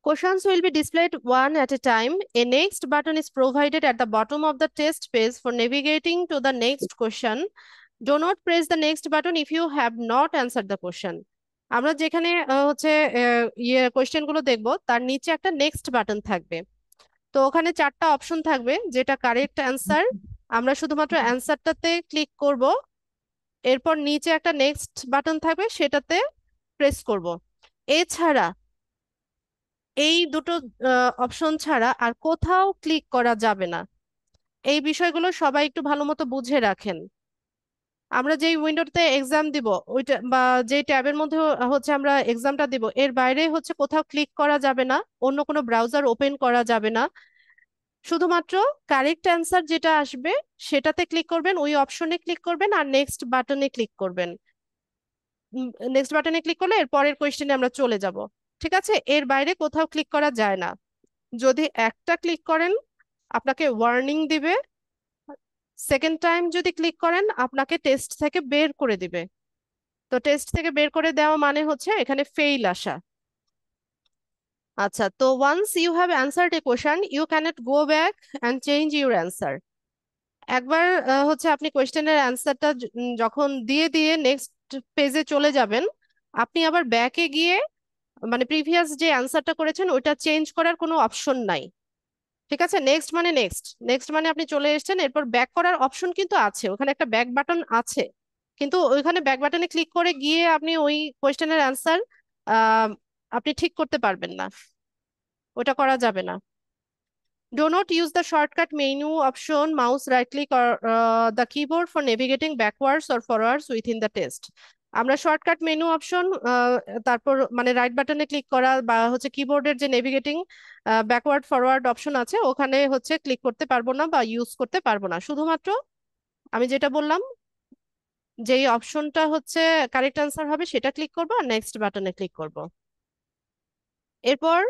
Questions will be displayed one at a time. A next button is provided at the bottom of the test page for navigating to the next question. Do not press the next button if you have not answered the question. আমরা যেখানে হচ্ছে কোয়েশ্চেন গুলো দেখবো, তার নিচে একটা নেক্সট বাটন থাকবে। তো ওখানে 4টা অপশন থাকবে, যেটা কারেক্ট অ্যান্সার, আমরা শুধুমাত্র অ্যান্সারটাতে ক্লিক করব। এরপর নিচে একটা নেক্সট বাটন থাকবে, সেটাতে প্রেস করব। এছাড়া এই দুটো অপশন ছাড়া আর কোথাও ক্লিক করা যাবে না। এই বিষয়গুলো সবাই একটু ভালো মতো বুঝে রাখেন। আমরা যেই উইন্ডোতে এক্সাম দিব, ওইটা বা যেই ট্যাবের মধ্যে হচ্ছে আমরা এক্সামটা দিব, এর বাইরে হচ্ছে কোথাও ক্লিক করা যাবে না, অন্য কোনো ব্রাউজার ওপেন করা যাবে না। শুধুমাত্র কারেক্ট অ্যান্সার যেটা আসবে সেটাতে ক্লিক করবেন, ওই অপশনে ক্লিক করবেন আর নেক্সট বাটনে ক্লিক করবেন। নেক্সট বাটনে ক্লিক করলে এর পরের কোয়েশ্চেনে আমরা চলে যাব। ঠিক আছে, এর বাইরে কোথাও ক্লিক করা যায় না। যদি একটা ক্লিক করেন আপনাকে ওয়ার্নিং দিবে, সেকেন্ড টাইম যদি ক্লিক করেন আপনাকে টেস্ট থেকে বের করে দিবে। তো টেস্ট থেকে বের করে দেওয়া মানে হচ্ছে এখানে ফেইল আসা। আচ্ছা, তো once you have answered a question, you cannot go back and change your answer. একবার হচ্ছে আপনি কোয়েশ্চেনের অ্যান্সারটা যখন দিয়ে দিয়ে নেক্সট পেজে চলে যাবেন, আপনি আবার ব্যাকে গিয়ে মানে প্রিভিয়াস যে অ্যান্সারটা করেছেন ওইটা চেঞ্জ করার কোনো অপশন নাই। ঠিক আছে, নেক্সট মানে নেক্সট, নেক্সট মানে আপনি চলে এসেছেন, এরপর ব্যাক করার অপশন কিন্তু আছে, ওখানে একটা ব্যাক বাটন আছে, কিন্তু ওইখানে ব্যাক বাটনে ক্লিক করে গিয়ে আপনি ওই কোয়েশ্চেনের অ্যান্সার আপনি ঠিক করতে পারবেন না, ওটা করা যাবে না। Do not use the shortcut menu option, mouse right click or the keyboard for navigating backwards or forwards within the test. আমরা শর্টকাট মেনু অপশন, তারপর মানে রাইট বাটনে ক্লিক করা বা হচ্ছে কিবোর্ডের যে নেভিগেটিং ব্যাকওয়ার্ড ফরওয়ার্ড অপশন আছে ওখানে হচ্ছে ক্লিক করতে পারবো না বা ইউজ করতে পারবো না। শুধুমাত্র আমি যেটা বললাম, যেই অপশনটা হচ্ছে কারেক্ট অ্যান্সার হবে সেটা ক্লিক করবো আর নেক্সট বাটনে ক্লিক করব। এরপর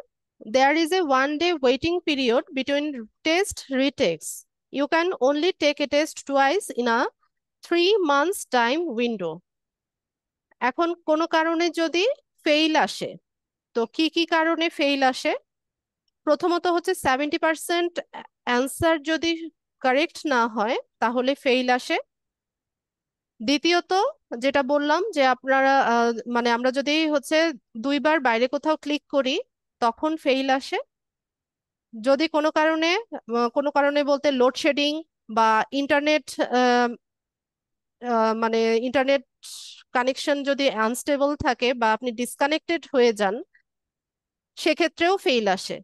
there is a 1 day waiting period between test retakes. You can only take a test twice in a 3 months time window. এখন কোনো কারণে যদি ফেইল আসে, তো কি কি কারণে ফেইল আসে? প্রথমত হচ্ছে 70% অ্যান্সার যদি কারেক্ট না হয় তাহলে ফেইল আসে। দ্বিতীয়ত যেটা বললাম যে আপনারা মানে আমরা যদি হচ্ছে দুইবার বাইরে কোথাও ক্লিক করি তখন ফেইল আসে। যদি কোনো কারণে বলতে লোডশেডিং বা ইন্টারনেট মানে ইন্টারনেট কানেকশন যদি আনস্টেবল থাকে বা আপনি ডিসকানেক্টেড হয়ে যান, সেক্ষেত্রেও ফেইল আসে।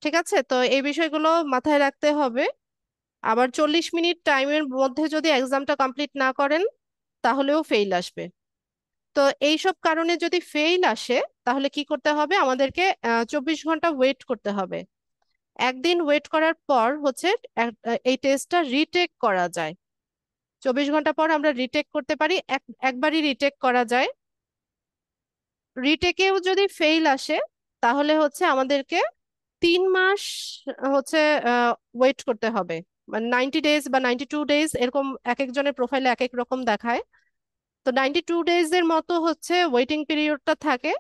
ঠিক আছে, তো এই বিষয়গুলো মাথায় রাখতে হবে। আবার 40 মিনিট টাইমের মধ্যে যদি এক্সামটা কমপ্লিট না করেন তাহলেও ফেইল আসবে। তো এইসব কারণে যদি ফেইল আসে তাহলে কি করতে হবে আমাদেরকে? 24 ঘন্টা ওয়েট করতে হবে। একদিন ওয়েট করার পর হচ্ছে এই টেস্টটা রিটেক করা যায়। 24 ঘন্টা পর আমরা রিটেক করতে পারি, একবারই রিটেক করা যায়। রিটেকেও যদি ফেইল আসে তাহলে হচ্ছে আমাদেরকে 3 মাস হচ্ছে ওয়েট করতে হবে, মানে 90 ডেজ বা 92 ডেজ এরকম, এক একজনের প্রোফাইলে এক এক রকম দেখায়। তো 92 ডেজ এর মতো হচ্ছে ওয়েটিং পিরিয়ডটা থাকে।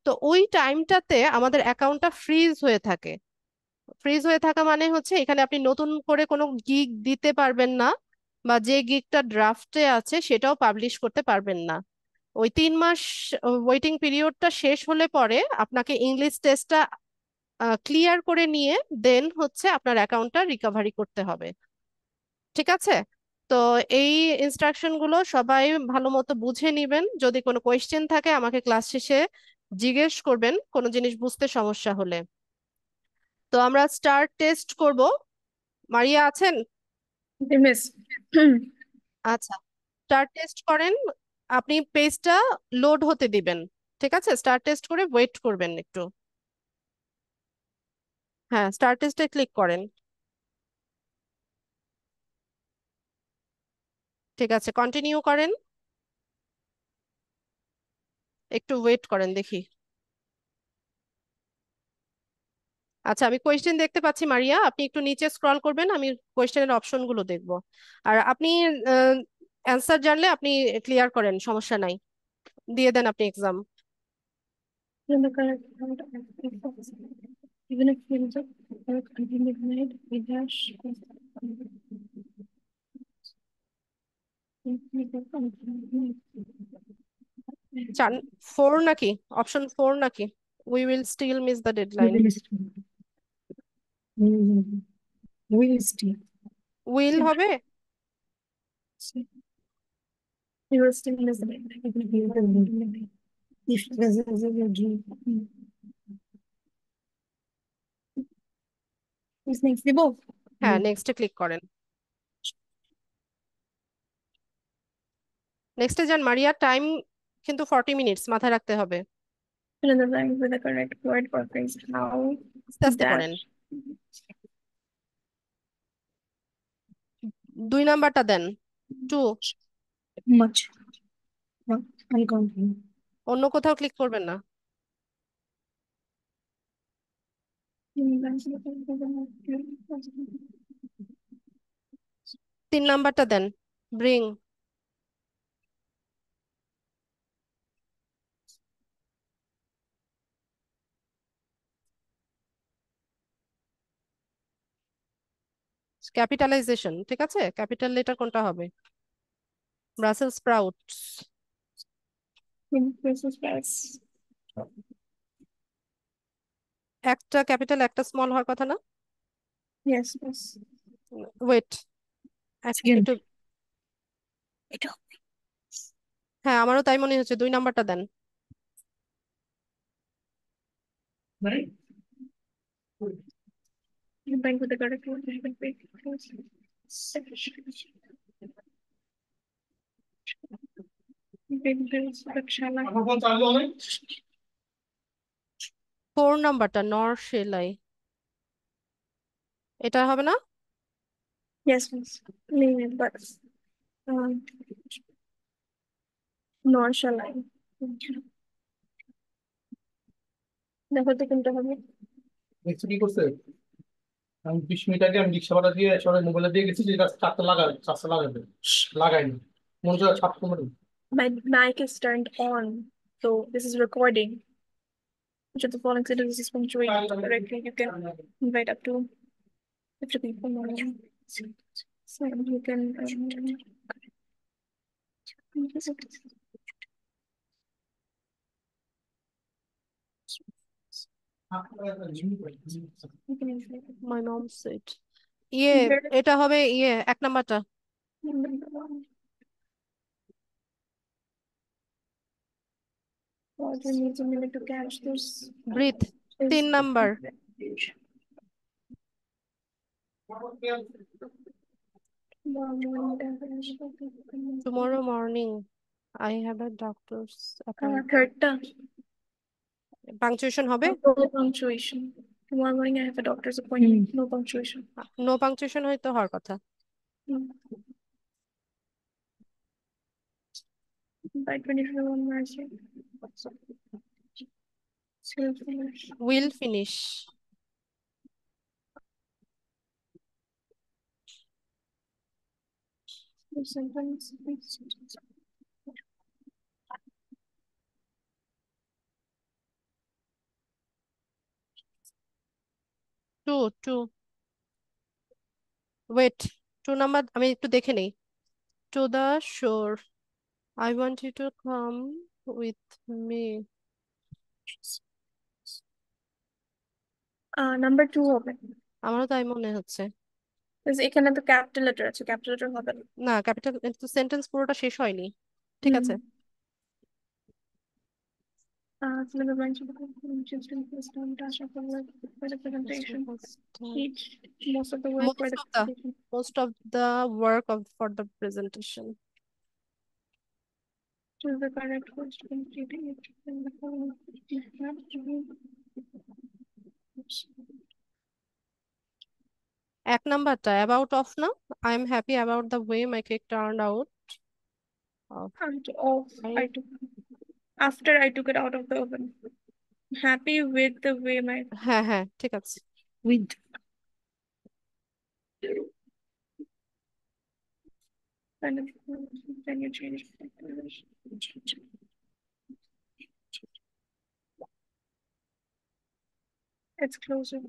তো ওই টাইমটাতে আমাদের অ্যাকাউন্টটা ফ্রিজ হয়ে থাকে। ফ্রিজ হয়ে থাকা মানে হচ্ছে এখানে আপনি নতুন করে কোনো গিগ দিতে পারবেন না, বা যে গিগটা ড্রাফটে আছে সেটাও পাবলিশ করতে পারবেন না। ওই 3 মাস ওয়েটিং পিরিয়ডটা শেষ হলে পরে আপনাকে ইংলিশ টেস্টটা ক্লিয়ার করে নিয়ে দেন হচ্ছে আপনার অ্যাকাউন্টটা রিকভারি করতে হবে। ঠিক আছে, তো এই ইনস্ট্রাকশন গুলো সবাই ভালো মতো বুঝে নিবেন। যদি কোনো কোয়েশ্চেন থাকে আমাকে ক্লাস শেষে জিজ্ঞেস করবেন কোনো জিনিস বুঝতে সমস্যা হলে। তো আমরা স্টার্ট টেস্ট করব। মারিয়া আছেন? মিস। আচ্ছা, স্টার্ট টেস্ট করেন। আপনি পেজটা লোড হতে দিবেন। ঠিক আছে, স্টার্ট টেস্ট করে ওয়েট করবেন একটু। হ্যাঁ, স্টার্ট টেস্টে ক্লিক করেন। ঠিক আছে, কন্টিনিউ করেন, একটু ওয়েট করেন দেখি। আচ্ছা, আমি কোয়েশ্চেন দেখতে পাচ্ছি মারিয়া, আপনি একটু নিচে স্ক্রল করবেন, আমি কোয়েশ্চেনের অপশনগুলো দেখব। আর আপনি অ্যান্সার জানলে আপনি ক্লিয়ার করেন, সমস্যা নাই, দিয়ে দেন আপনি exam. In the correct amount of efforts, even if fields of work continue made, we dash. চান 4 নাকি? অপশন 4 নাকি? We will still miss the We deadline. will still. We will still. Will হবে? We will still miss the deadline, even if we will deadline. If this is a dream. Who's next? They both. হ্যাঁ, নেক্সটে ক্লিক করেন। নেক্সটে যান মারিয়া, টাইম কিন্তু 40 মিনিটস, মাথায় রাখতে হবে। Another line with the correct word for phrase. How আস্তে আস্তে করেন। dash. 2 নাম্বারটা দেন, 2। Much. No, I'll continue. অন্য কোথাও ক্লিক করবেন না। 3 নাম্বারটা দেন, ব্রিং। ক্যাপিটালাইজেশন, ঠিক আছে? ক্যাপিটাল লেটার কোনটা হবে? Brussels sprouts. Brussels sprouts. একটা ক্যাপিটাল একটা স্মল হওয়ার কথা না? Yes, yes. Wait Second. একটু, এটা হ্যাঁ আমারও তাই মনে হচ্ছে, 2 নাম্বারটা দেন। right. You bank with the correct one. I can pay first. Big bills, but shall I? 4 নাম্বারটা নর সেলাই, এটা হবে না? Yes, miss. Name but um, nor shall I. দেখো তো কোনটা হবে। দেখছো কি করছে? আমি 20 মিনিট আগে আমি রিক্সা ভাড়া দিয়ে সবাই মোবাইলে দিয়ে গেছি যে চারটা লাগাবে, চারটা লাগাবে, লাগাইনি মনে হচ্ছে ছাপ কমারি। My mic is turned on, so this is recording. Which of the following sentences is punctuated correctly? You can invite up to 50 people more. So you can my mom said ইয়ে, এটা হবে ইয়ে 1 নাম্বারটা। Water needs a minute to catch this. Breath 3 number. Tomorrow morning I have a doctor's appointment. Thirdটা. পাংচুয়েশন হবে? No punctuation. Tomorrow morning I have a doctor's appointment. No punctuation. No punctuation হয়তো হওয়ার কথা। By 21 March. Will finish. Sentence. Two wait, 2 number আমি একটু দেখে নেই। To the shore I want you to come with me. Number 2 হবে। আমারও তাই মনে হচ্ছে। এখানে তো ক্যাপিটাল লেটার আছে, ক্যাপিটাল লেটার হবে না। না ক্যাপিটাল, সেন্টেন্স পুরোটা শেষ হয়নি, ঠিক আছে? The branch of the just in first time task of the work for the presentation. Each most of the work for the presentation. Most of the work for the presentation. Choose the correct words to complete it in the following. এক নাম্বারটা অ্যাবাউট অফ না? I am happy about the way my cake turned out. I took after I took it out of the oven. Happy with the way my হ্যাঁ হ্যাঁ ঠিক আছে। with kind of then you change it's closer.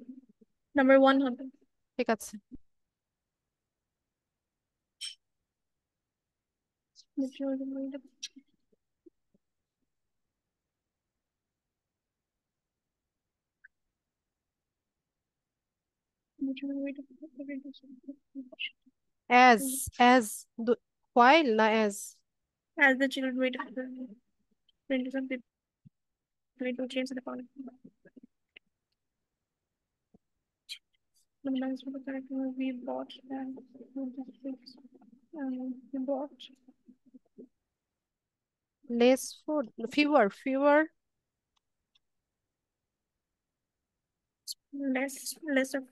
Number 1 হবে। ঠিক আছে। as while না as the children wait for the printers and people to change the following. We bought and we bought less food, fewer less of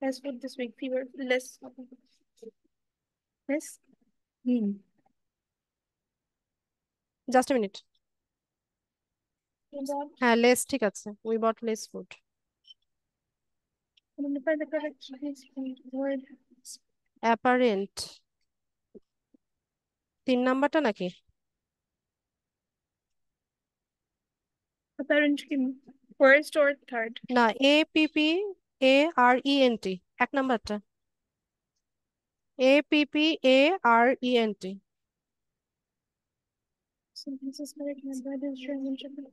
less food this week, fewer less just a minute. we bought হ্যাঁ less ঠিক আছে, we bought less food. identify the correct word apparent 3 নাম্বারটা নাকি? apparent কি first or third? না APPARENT 1 নাম্বারটা। APPARENT. So this is correct. My brother's German Shepherd.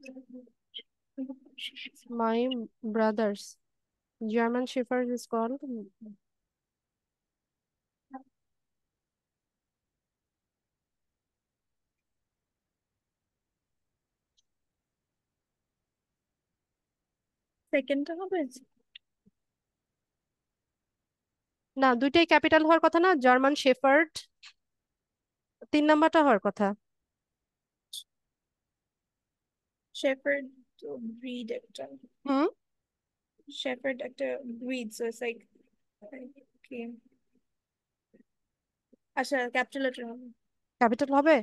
My brother's German Shepherd is called. Second হবে না, দুইটাই ক্যাপিটাল হওয়ার কথা না, জার্মান শেফার্ড 3 নাম্বারটা হওয়ার কথা। shepherd to breed একটা হুম, shepherd একটা breed so it's like okay আচ্ছা ক্যাপিটাল লেটার হবে ক্যাপিটাল হবে।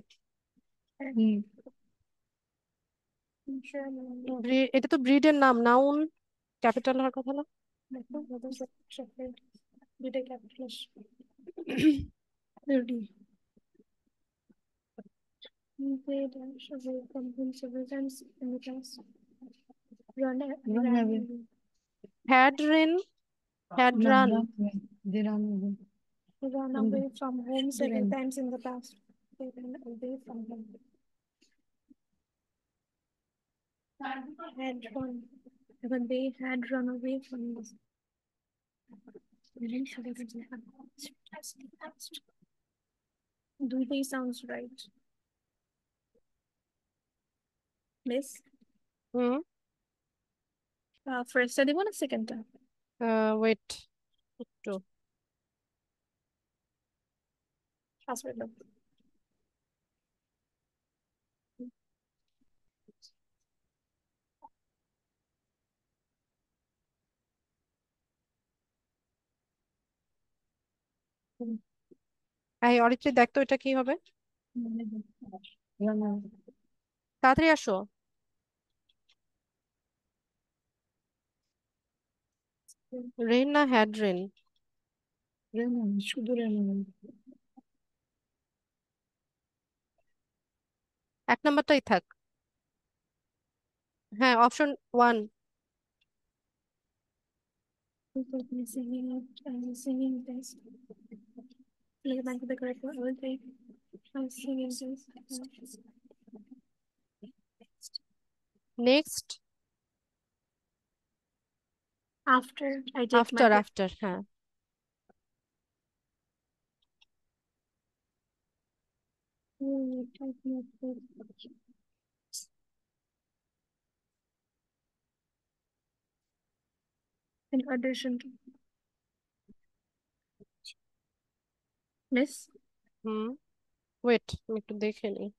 এটা তো ব্রিডের নাম, নাউন ক্যাপিটাল হওয়ার কথা না। shepherd দুইটা capital They dash away from him several times in the past. Run away. Had ran, had run. They run away from home several times in the past. They ran away from home. Had run. When they had run away from this. Do they sounds right? Miss? হুম, First study one or second time? Wait একটু। Password. এই অরিত্রি দেখ তো এটা কি হবে, তাড়াতাড়ি আসো। রেন না হ্যাড রেন? শুধু এক নাম্বারটাই থাক। হ্যাঁ, option 1। singing test. Like back to the correct one. I will take singing test. Next, After I take after, my after, হ্যাঁ। in addition to Miss. হুম, ওয়েট আমি একটু দেখে নিই।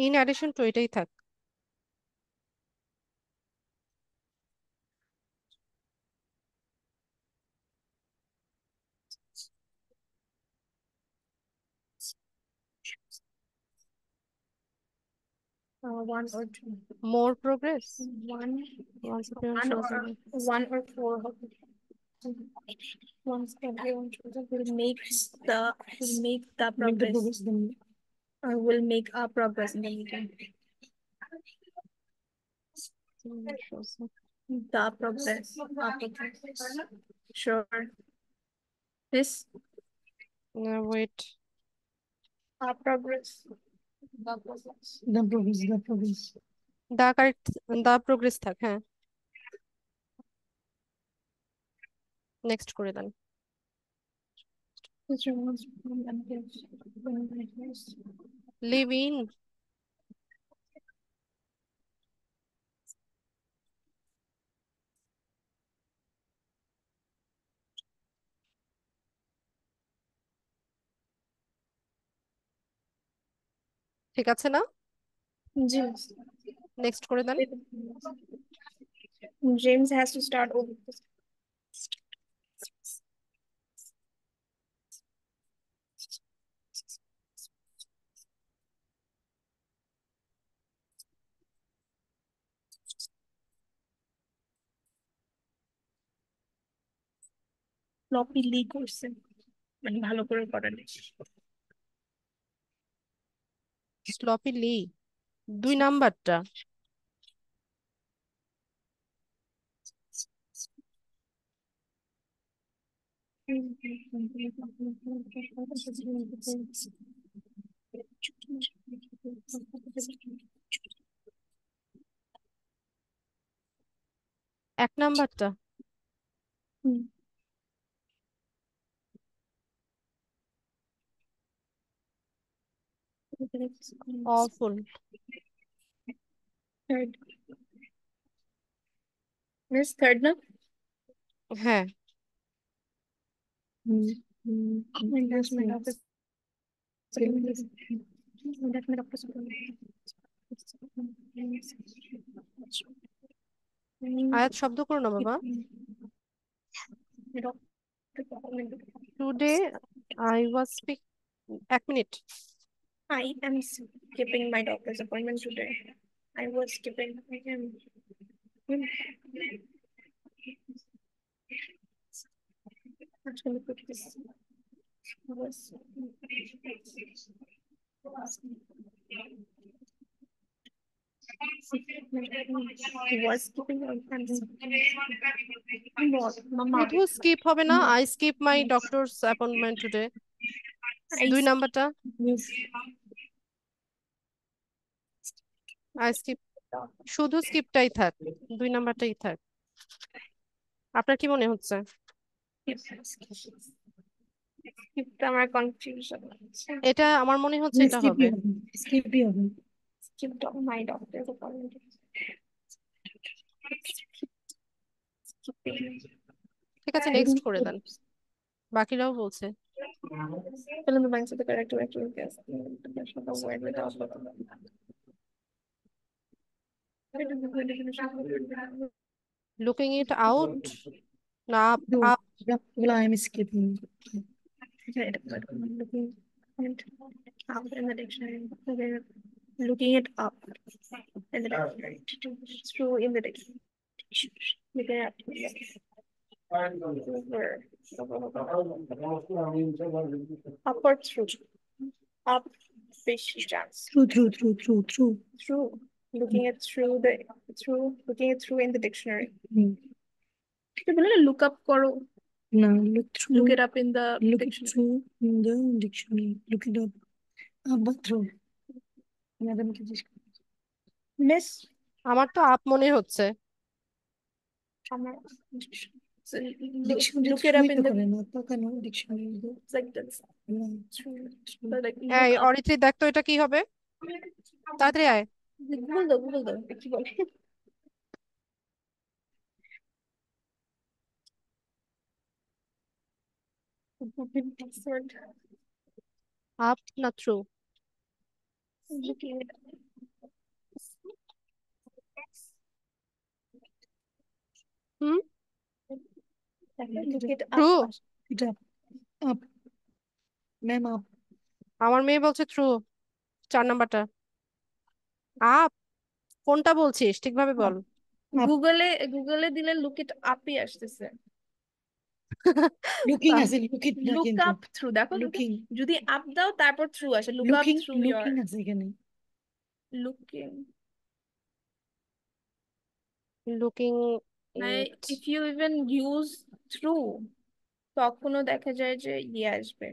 ইন অ্যাডিশন টু এটাই থাক। One or two. More progress, One, once appearance one shows or again. one or four. Once everyone shows up, will make the progress. Or will make our progress in the meeting. The progress. Our progress. Sure. This wait, our progress. The progress. The correct, the progress থাক, হ্যাঁ। নেক্সট করে দেন। Which removes from and gives benefits. Live in, ঠিক আছে না? James. নেক্সট করে দেন। James has to start over. ফ্লপিলি করছে মানে ভালো করে করা নেই। স্লপিলি 2 নাম্বারটা। এক নাম্বারটা। হুম। অফুল। Third. Miss third না? হ্যাঁ, Investment office. Investment office. আয়াত শব্দ করো না বাবা। Today I was speak. 1 minute. I am skipping my doctor's appointment today. I was skipping. I am. Actually, put this. Was. Was skipping. What, Mama? শুধু স্কিপ হবে না, I skip my doctors appointment today. 2 নাম্বারটা। Yes. I skip. শুধু স্কিপটাই থাক, 2 নাম্বারটাই থাক। আপনার কি মনে হচ্ছে? Skipটা আমার কনফিউশন হচ্ছে। এটা আমার মনে হচ্ছে এটা হবে। স্কিপই হবে। Skip my doctor's appointment. ঠিক আছে, নেক্সট করে দেন। বাকিরাও বলছে। Fill in the blanks with the correct or accurate guess. Definition of the word without looking it out না up? Well, I'm skipping. looking it out in the dictionary. Looking it up in the dictionary. It's true in the dictionary. Looking at where up or through. Up fish chance. Through. Looking it through looking it through in the dictionary. Look up koro. No, look through. Look it up in the Look it dictionary. through in the dictionary. Look it up. But through. Madam কি জিজ্ঞেস করো? Miss আমার তো আপ মনে হচ্ছে। আমার so Dictionary look it up in the করে না তো কেন dictionary it's like this. But like এই look up. অরিত্রি দেখ তো এটা কি হবে, তাড়াতাড়ি আয়। Google দাও কি বলে আপ না through? looking it hmm, look it through. up. It up. Up. Ma'am up. আমার মেয়ে বলছে থ্রু, 4 নাম্বারটা। আপ কোনটা বলছিস ঠিকভাবে বল। গুগলে দিলে look it upই আসতেছে। Looking as in look it না look কিন্তু up through দেখো looking যদি up দাও তারপর through আসে look up looking through your looking আছে এখানে looking লুকিং মানে ইট। if you even use through তখনও দেখা যায় যে ইয়ে আসবে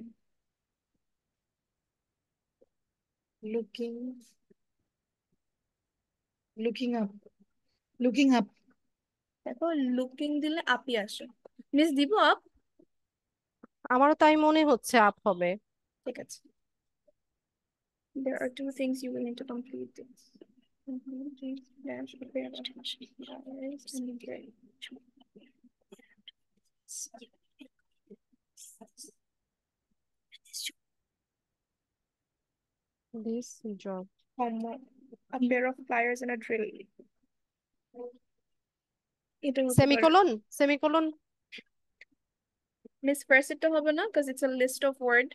looking looking up looking up দেখো লুকিং দিলে আপই আসে মিস দিব আপ আমারও তাই মনে হচ্ছে আপ হবে। ঠিক আছে there are two things you will need to complete this dash prepare and grade this job. homework a pair of pliers and a drill এটা হতে পারে সেমিকোলন, সেমিকোলন। মিস ফার্স্ট এটা হবে না because it's a list of word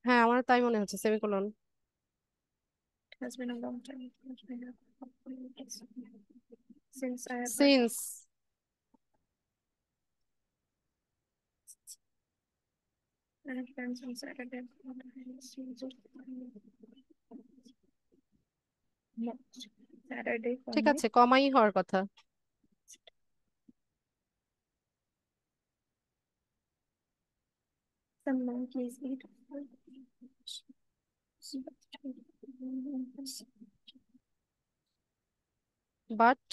হ্যাঁ, আমার তাই মনে হচ্ছে semicolon. has been a long time since I have since. I have plans on Saturday. No, Saturday for ঠিক me. আছে, কমাই হওয়ার কথা। Some monkeys eat. But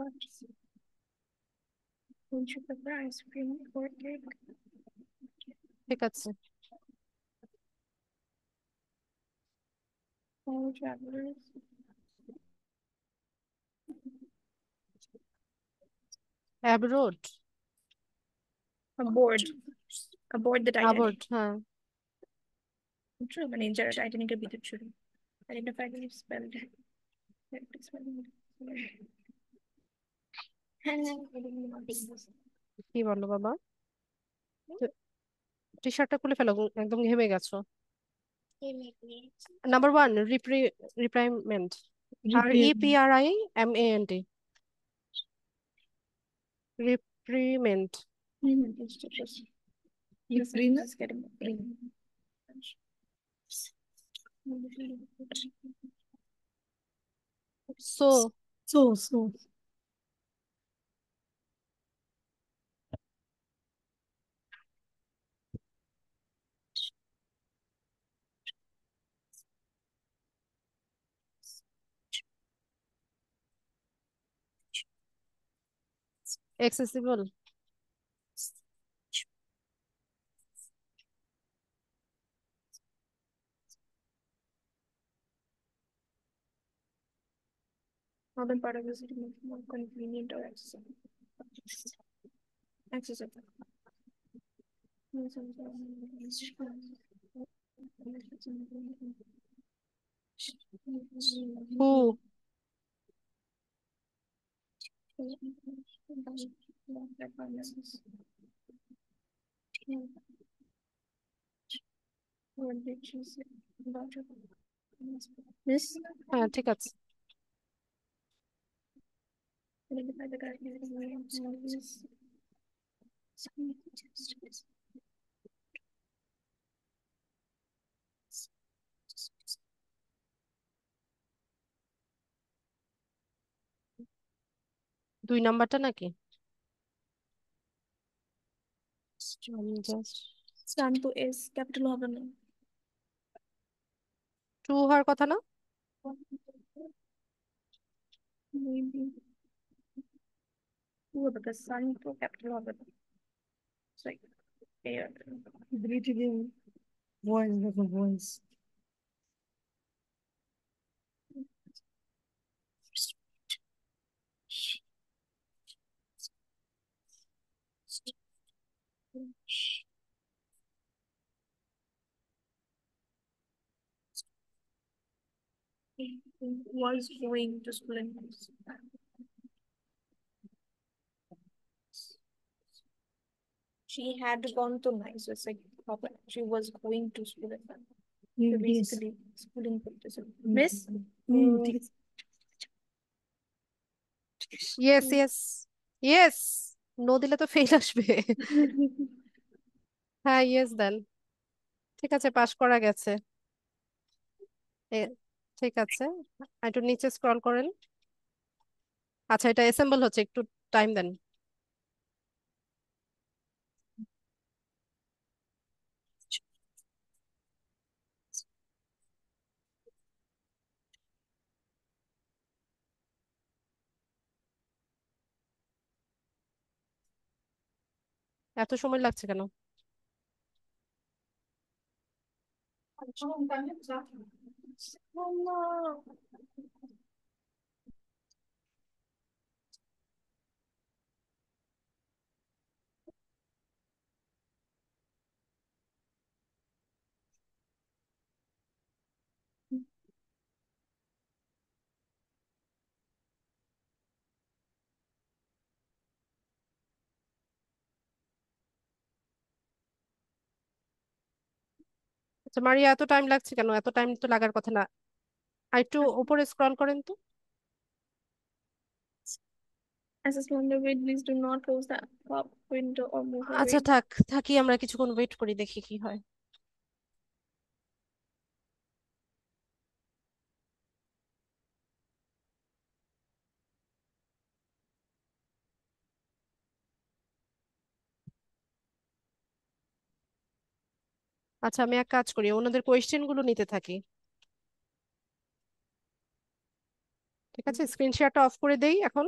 But don't you prefer ice cream or cake? ঠিক আছে, All travelers. Abroad, Aboard. Aboard the Titanic. Aboard, হ্যাঁ। True, মানে যারা টাইটানিকের ভিতর ছিল। Identify the spelled. কি বলো বাবা? টি শার্টটা খুলে ফেলো, একদম ঘেমে গেছো। Number 1, রিপ্রাইমেন্ট, REPRIMANT, রিপ্রিমেন্ট। Reprimer? Just getting so So. accessible, northern part of the city makes more convenient or accessible. Accessible. who, What did she say about her? Miss? হ্যাঁ ঠিক আছে। Identify the guy. দুই নাম্বারটা নাকি? শান্ত এস ক্যাপিটাল হবে না। টু হওয়ার কথা না? Maybe টু হবে because শান্ত ক্যাপিটাল হবে না। It's like air. Breathing voice, like a voice. Was going to school and she had gone to nice. So it's like proper. She was going to school and so Yes. basically schooling practice. Miss? ঠিক আছে। ইয়েস ইয়েস ইয়েস, নো দিলে তো ফেল আসবে। হ্যাঁ ইয়েস দেন। ঠিক আছে, পাস করা গেছে। ঠিক আছে, একটু নিচে স্ক্রল করেন। আচ্ছা, এটা অ্যাসেম্বল হচ্ছে, একটু টাইম দেন। এত সময় লাগছে কেন? আচ্ছা মারিয়া, এত টাইম লাগছে কেন? এত টাইম তো লাগার কথা না। আর একটু উপরে স্ক্রল করেন তো। Access window, wait, please do not close the pop window or move আচ্ছা away. থাকি আমরা কিছুক্ষণ ওয়েট করি, দেখি কি হয়। আচ্ছা আমি এক কাজ করি, ওনাদের কোয়েশ্চেন গুলো নিতে থাকি। ঠিক আছে, স্ক্রিন শেয়ারটা অফ করে দেই এখন।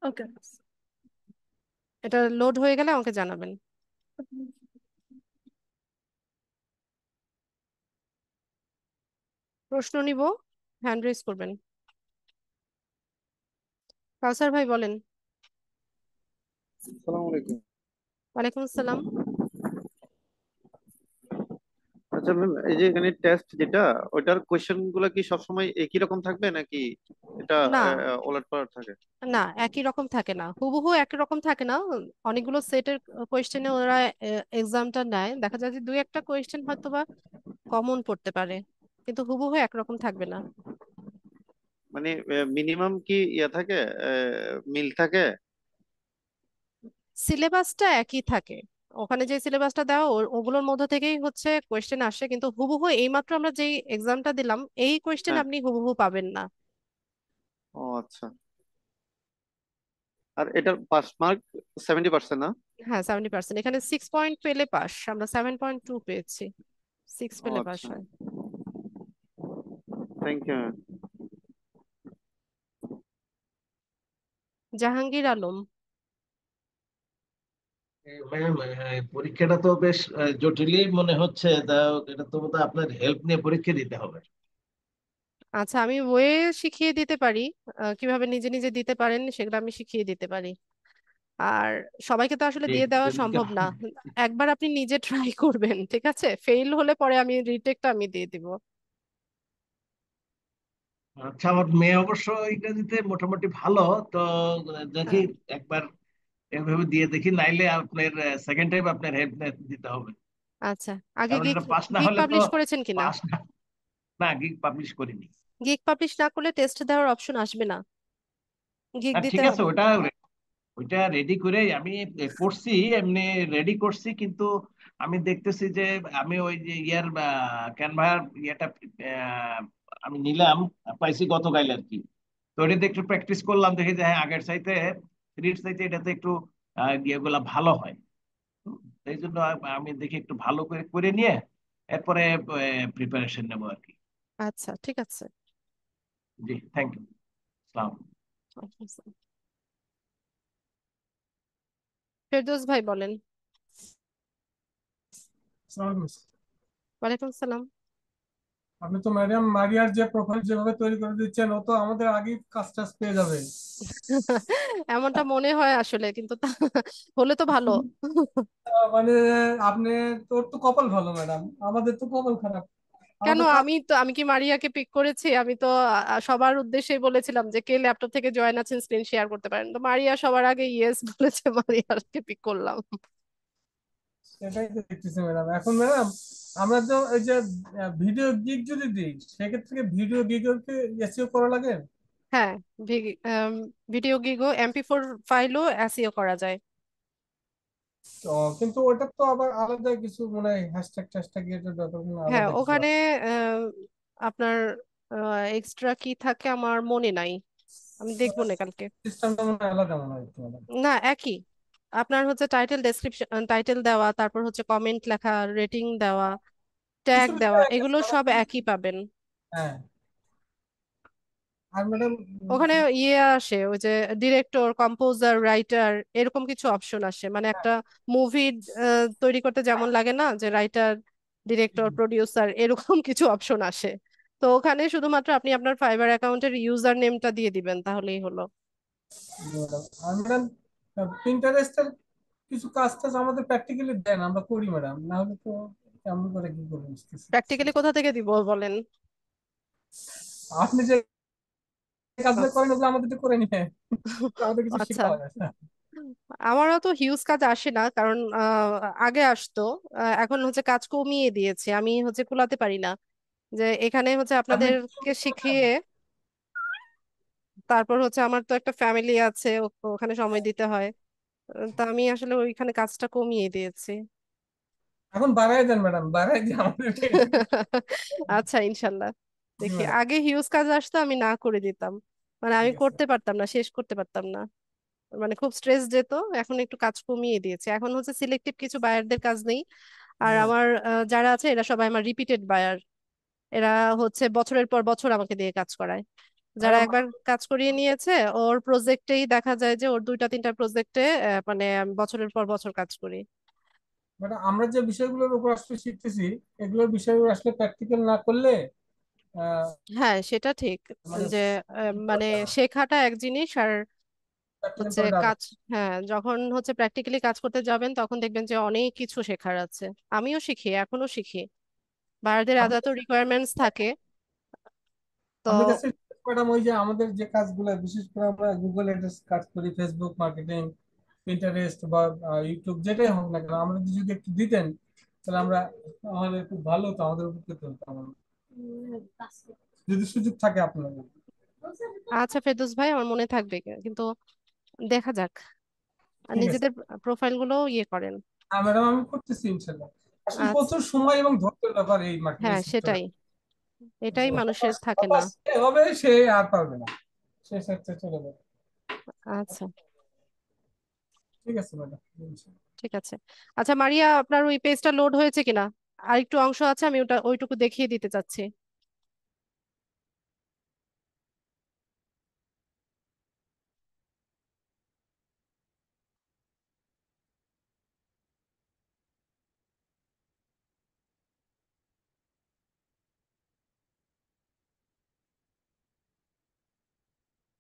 Okay. এটা লোড হয়ে গেলে আমাকে জানাবেন। প্রশ্ন নিব, হ্যান্ড রেজ করবেন। কাউসার ভাই বলেন। আসসালামু আলাইকুম। ওয়ালাইকুম আসসালাম। আচ্ছা ম্যাম, এই যে এখানে টেস্ট যেটা, ওইটার কোয়েশ্চেন গুলো কি সবসময় একই রকম থাকবে নাকি এটা না ওলট পালট থাকে? না, একই রকম থাকে না, হুবহু একই রকম থাকে না। অনেকগুলো সেটের কোয়েশ্চেনে ওরা এক্সামটা নেয়, দেখা যায় যে দুই একটা কোয়েশ্চেন হয়তো বা কমন পড়তে পারে, কিন্তু হুবহু একরকম থাকবে না। মানে মিনিমাম কি ইয়া থাকে, মিল থাকে? সিলেবাসটা একই থাকে, ওখানে যে সিলেবাসটা দেওয়া ওগুলোর মধ্যে থেকেই হচ্ছে কোয়েশ্চেন আসে, কিন্তু হুবহু এইমাত্র আমরা যেই এক্সামটা দিলাম এই কোয়েশ্চেন হ্যাঁ। আপনি হুবহু পাবেন না। ও আচ্ছা। আর এটার পাস মার্ক 70%, না? হ্যাঁ 70%, এখানে 6 পয়েন্ট পেলে পাস, আমরা 7.2 পেয়েছি, 6 ও পেলে পাস আচ্ছা, হয়। Thank you. Jahangir Alam. Ma'am, পরীক্ষাটা তো বেশ জটিলই মনে হচ্ছে। তা এটা তো বোধহয় আপনার হেল্প নিয়ে পরীক্ষা দিতে হবে। আচ্ছা আমি ওয়ে শিখিয়ে দিতে পারি, কিভাবে নিজে নিজে দিতে পারেন সেগুলো আমি শিখিয়ে দিতে পারি। আর সবাইকে তো আসলে জি, দিয়ে দেওয়া যদি সম্ভব না, একবার আপনি নিজে ট্রাই করবেন, ঠিক আছে? ফেল হলে পরে আমি রিটেকটা আমি দিয়ে দিব। আচ্ছা, আমার মেয়ে অবশ্য ইংরেজিতে মোটামুটি ভালো। তো দেখি হ্যাঁ একবার এভাবে দিয়ে দেখি, নাইলে আপনার সেকেন্ড টাইম আপনার হেল্প দিতে হবে। আচ্ছা, আগে কারণ গিগ এটা পাস না গিগ হলে তো পাবলিশ করেছেন কিনা? পাস না। না, গিগ পাবলিশ করিনি। গিগ পাবলিশ না করলে টেস্ট দেওয়ার অপশন আসবে না, গিগ হ্যাঁ দিতে ঠিক আছে, হবে। ওটা ওইটা রেডি করে আমি করছি, এমনি রেডি করছি, কিন্তু আমি দেখতেছি যে আমি ওই যে ইয়ার ক্যানভার ইয়েটা আহ, আমি নিলাম, পাইছি গতকাল আর কি। তো এটাতে একটু প্র্যাকটিস করলাম, দেখি যে হ্যাঁ আগের চাইতে, থ্রির চাইতে এটাতে একটু ইয়েগুলা ভালো হয়। এই জন্য আমি দেখি একটু ভালো করে করে নিয়ে এরপরে প্রিপারেশন নেবো আর কি। আচ্ছা ঠিক আছে। জি, থ্যাংক ইউ। আসসালাম। আচ্ছা, ফেরদৌস ভাই বলেন। আসসালামু আলাইকুম। ওয়ালাইকুম আসসালাম। আপনি তো ম্যাডাম মারিয়ার যে প্রোফাইল যেভাবে তৈরি করে দিচ্ছেন, ও তো আমাদের আগেই কাজ টাজ পেয়ে যাবে। এমনটা মনে হয় আসলে, কিন্তু হলে তো ভালো। মানে আপনি, তোর তো কপাল ভালো ম্যাডাম, আমাদের তো কপাল খারাপ। কেন, আমাদের কাজ। আমি কি মারিয়াকে পিক করেছি? আমি তো সবার উদ্দেশ্যেই বলেছিলাম যে কে ল্যাপটপ থেকে জয়েন আছেন স্ক্রিন শেয়ার করতে পারেন, তো মারিয়া সবার আগে ইয়েস বলেছে, মারিয়াকে পিক করলাম। সেটাই তো দেখতেছি ম্যাডাম। এখন ম্যাডাম আমরা তো এই যে ভিডিও গিগ যদি দিই, সেক্ষেত্রে ভিডিও গিগকে এসইও করা লাগে। হ্যাঁ, ভিডিও গিগও MP4 ফাইলও এসইও করা যায়। তো কিন্তু ওটা তো আবার আলাদা কিছু মনে হয়, হ্যাশট্যাগ ট্যাশট্যাগ এটা যতক্ষণ হ্যাঁ আলাদা কিছু ওখানে আপনার এক্সট্রা কি থাকে আমার মনে নাই, আমি দেখবো না কালকে। সিস্টেমটা মনে হয় আলাদা মনে হয় একটু ম্যাডাম। না একই, আপনার হচ্ছে টাইটেল ডেসক্রিপশন, টাইটেল দেওয়া, তারপর হচ্ছে কমেন্ট লেখা, রেটিং দেওয়া, ট্যাগ কিছু কিছু দেওয়া, এক আছে এগুলো ম্যাডাম। সব একই পাবেন। হ্যাঁ। আর ম্যাডাম ওখানে ইয়ে আসে ওই যে ডিরেক্টর, কম্পোজার, রাইটার, এরকম কিছু অপশন আসে, মানে একটা মুভি তৈরি করতে যেমন লাগে না যে রাইটার, ডিরেক্টর, প্রডিউসার, এরকম কিছু অপশন আসে। তো ওখানে শুধুমাত্র আপনি আপনার ফাইবার অ্যাকাউন্টের ইউজার নেমটা দিয়ে দিবেন, তাহলেই হলো। ম্যাডাম আর ম্যাডাম পিন্টারেস্টের কিছু কাজ টাজ আমাদের প্র্যাকটিক্যালি দেন, আমরা করি ম্যাডাম, না হলে তো কেমন করে কি করবো বুঝতেছি। প্র্যাকটিক্যালি কোথা থেকে দিব বলেন? আপনি যে কাজগুলো করেন ওগুলো আমাদের তো করে নিয়ে আমাদের কিছু আচ্ছা, শেখা হয় না। আমারও তো হিউজ কাজ আসে না, কারণ আগে আসতো, এখন হচ্ছে কাজ কমিয়ে দিয়েছে, আমি হচ্ছে কুলাতে পারি না, যে এখানে হচ্ছে আপনি আপনাদেরকে শিখিয়ে তারপর হচ্ছে আমার তো একটা ফ্যামিলি আছে, ওখানে সময় দিতে হয়। তা আমি আসলে ওইখানে কাজটা কমিয়ে দিয়েছি। এখন বাড়াই দেন ম্যাডাম, বাড়াই দিয়ে আমাদেরকে আচ্ছা, ইনশাল্লাহ জি দেখি। ম্যাডাম, আগে হিউজ কাজ আসতো, আমি না করে দিতাম, মানে আমি ঠিক আছে। করতে পারতাম না, শেষ করতে পারতাম না, মানে খুব স্ট্রেস যেত। এখন একটু কাজ কমিয়ে দিয়েছে, এখন হচ্ছে সিলেক্টিভ কিছু বায়ারদের কাজ নেই। আর জি ম্যাডাম। আমার যারা আছে এরা সবাই আমার রিপিটেড বায়ার। এরা হচ্ছে বছরের পর বছর আমাকে দিয়ে কাজ করায়। যারা ম্যাডাম, একবার কাজ করিয়ে নিয়েছে, ওর প্রজেক্টেই দেখা যায় যে ওর দুইটা তিনটা প্রজেক্টে মানে আমি বছরের পর বছর কাজ করি। ম্যাডাম আমরা যে বিষয়গুলোর উপর আসলে শিখতেছি, এগুলোর বিষয়গুলো আসলে প্র্যাকটিক্যাল না করলে আহ, হ্যাঁ, সেটা ঠিক মানে যে মানে শেখাটা এক জিনিস, আর প্র্যাকটিক্যাল হচ্ছে করাটা আরেক। কাজ, হ্যাঁ যখন হচ্ছে প্র্যাকটিক্যালি কাজ করতে যাবেন তখন দেখবেন যে অনেক কিছু শেখার আছে। আমিও শিখি, এখনো শিখি, বায়ারদের আপনি এত রিকোয়ারমেন্টস থাকে। তো আপনি কাছে ম্যাডাম ওই যে আমাদের যে কাজগুলো, বিশেষ করে আমরা গুগল অ্যাড্রেস কাজ করি, ফেসবুক মার্কেটিং, পিন্টারেস্ট বা ইউটিউব, যেটাই হোক না কেন, আমাদের যদি একটু দিতেন তাহলে আমরা, আমাদের খুব ভালো হতো, আমাদের উপকৃত হতো আমরা, যদি সুযোগ থাকে আপনাদের। আচ্ছা ফেরদৌস ভাই, আমার মনে থাকবে, কিন্তু দেখা যাক। আর ঠিক আছে। নিজেদের প্রোফাইল গুলো ইয়ে করেন। হ্যাঁ ম্যাডাম, আমি করতেছি ইনশাল্লাহ। আসলে আচ্ছা, প্রচুর সময় এবং ধৈর্যের ব্যাপার এই মার্কেটিং হ্যাঁ সেক্টরে। সেটাই, এটাই মানুষের থাকে না। হবে সে আর পারবে না, সে সেক্টরে চলে যাবে। আচ্ছা, ঠিক আছে ম্যাডাম। ঠিক আছে। আচ্ছা মারিয়া, আপনার ওই পেজটা লোড হয়েছে কিনা? আরেকটু অংশ আছে, আমি ওটা ওইটুকু দেখিয়ে দিতে চাচ্ছি।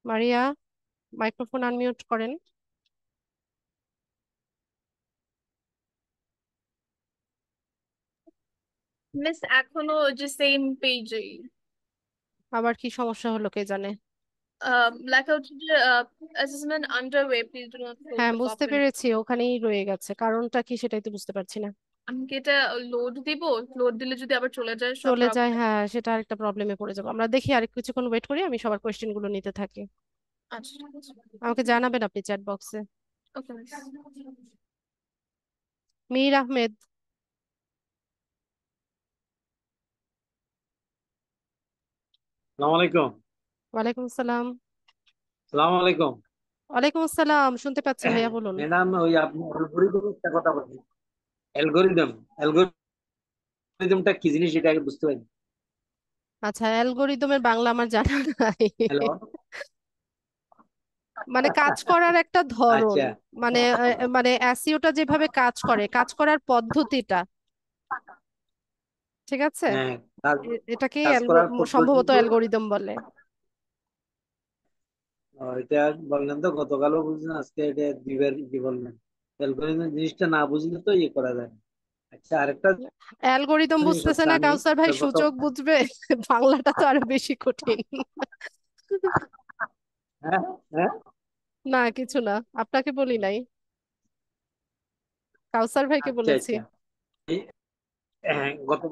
মারিয়া, মাইক্রোফোন আনমিউট করেন। মিস এখনো ওই যে সেম পেজেই আবার কি সমস্যা হলো কে জানে। লেখা হচ্ছে যে assessment under way, please do not close হ্যাঁ দ্য বুঝতে পপ-ইন। পেরেছি, ওখানেই রয়ে গেছে, কারণটা কি সেটাই তো বুঝতে পারছি না। আমি কি এটা লোড দিব? লোড দিলে যদি আবার চলে যায় সব চলে যায়, ব্রাউজারে? হ্যাঁ সেটা আরেকটা প্রবলেমে পড়ে যাবো। আমরা দেখি আরেক কিছুক্ষণ ওয়েট করি, আমি সবার কোয়েশ্চেন গুলো নিতে থাকি। আচ্ছা ঠিক আছে। আমাকে জানাবেন আপনি chat box. Okay miss. Mir Ahmed. সালাম আলাইকুম। ওয়ালাইকুম আসসালাম। সালাম আলাইকুম। ওয়ালাইকুম আসসালাম, শুনতে পাচ্ছি ভাইয়া, বলুন। ম্যাডাম ওই আপনি অ্যালগোরিদম একটা কথা বলছেন, অ্যালগোরিদম, অ্যালগোরিদমটা কি জিনিস এটা আগে বুঝতে পারিনি। আচ্ছা, অ্যালগোরিদমের বাংলা আমার জানা নাই। হ্যালো। মানে কাজ করার একটা ধরন, আচ্ছা। মানে মানে এসইওটা যেভাবে কাজ করে, কাজ করার পদ্ধতিটা, ঠিক আছে, হ্যাঁ, কাজ এটাকেই কাজ করার পদ্ধতি সম্ভবত তো অ্যালগোরিদম বলে। এটা বললেন তো, গতকালও বুঝলেন, আজকে এটা দুইবার কি বললেন। অ্যালগোরিদম জিনিসটা না বুঝলে তো ইয়ে করা যায় না। আচ্ছা, আরেকটা অ্যালগোরিদম জিনিস বুঝতেছে হচ্ছে না আমি কাউসার ভাই, গত, সূচক বুঝবে? বাংলাটা তো আরো বেশি কঠিন। হ্যাঁ, হ্যাঁ, না কিছু না, আপনাকে বলি নাই, কাউসার ভাইকে আচ্ছা বলেছি। আচ্ছা। এই, হ্যাঁ, গত